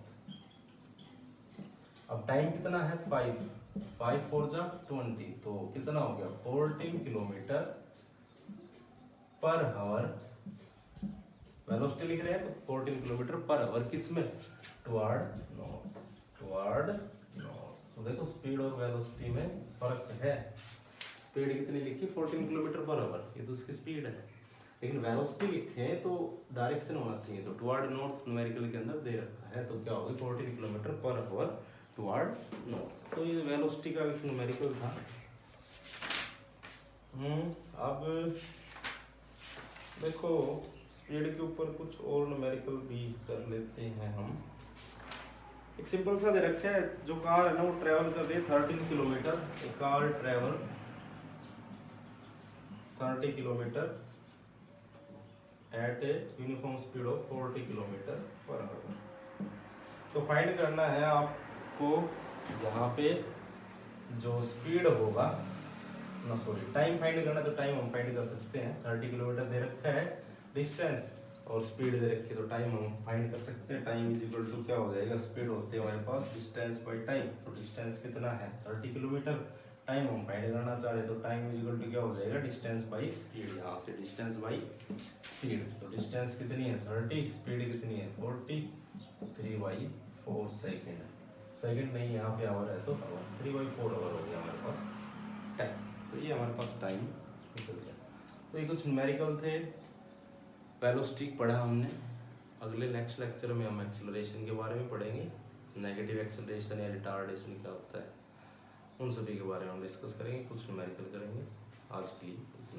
अब टाइम कितना है 5 4 जा 20, तो कितना हो गया 14 किलोमीटर पर आवर। वेलोसिटी लिख रहे हैं तो 14 किलोमीटर पर आवर, किसमें टुवर्ड नॉर्थ, टुवर्ड नॉर्थ। तो देखो स्पीड और वेलोसिटी में फर्क है। स्पीड कितनी लिखी 14 किलोमीटर पर आवर, ये तो उसकी स्पीड है। लेकिन वेलोसिटी लिखे तो डायरेक्शन होना चाहिए, तो टुवर्ड नॉर्थ न्यूमेरिकल के अंदर दे रखा है। तो क्या होगी 14 kilometre per our toward north. तो ये वेलोसिटी का न्यूमेरिकल था। अब देखो स्पीड के ऊपर कुछ और न्यूमेरिकल भी कर लेते हैं हम। एक सिंपल सा दे रखा है, जो कार है ना वो ट्रेवल कर रही है 13 किलोमीटर। एक car travel 30 kilometre at a uniform speed of 40 kilometre per hour. तो फाइंड करना है आपको यहाँ पे जो स्पीड होगा ना, सॉरी टाइम फाइंड करना। तो टाइम हम फाइंड कर सकते हैं, 30 किलोमीटर दे रखा है डिस्टेंस और स्पीड दे रखी है, तो टाइम हम फाइंड कर सकते हैं। टाइम इज इक्वल टू क्या हो जाएगा, स्पीड होते हैं हमारे पास डिस्टेंस बाई टाइम। तो डिस्टेंस कितना है 30 किलोमीटर, टाइम हम फाइंड करना चाह रहे हैं, तो टाइम इज इक्वल टू क्या हो जाएगा डिस्टेंस बाई स्पीड। यहाँ से डिस्टेंस बाई स्पीड, तो डिस्टेंस कितनी है 30, स्पीड कितनी है 40, 3/4 सेकेंड। सेकेंड नहीं यहाँ पे आवर है तो आवर, 3/4 आवर हो गया हमारे पास टाइम। तो ये हमारे पास टाइम निकल गया। तो ये कुछ न्यूमेरिकल थे, वेलोसिटी पढ़ा हमने। अगले नेक्स्ट लेक्चर में हम एक्सेलरेशन के बारे में पढ़ेंगे, नेगेटिव एक्सेलरेशन या रिटार्डेशन क्या होता है, उन सभी के बारे में हम डिस्कस करेंगे, कुछ न्यूमेरिकल करेंगे। आज के लिए इतना।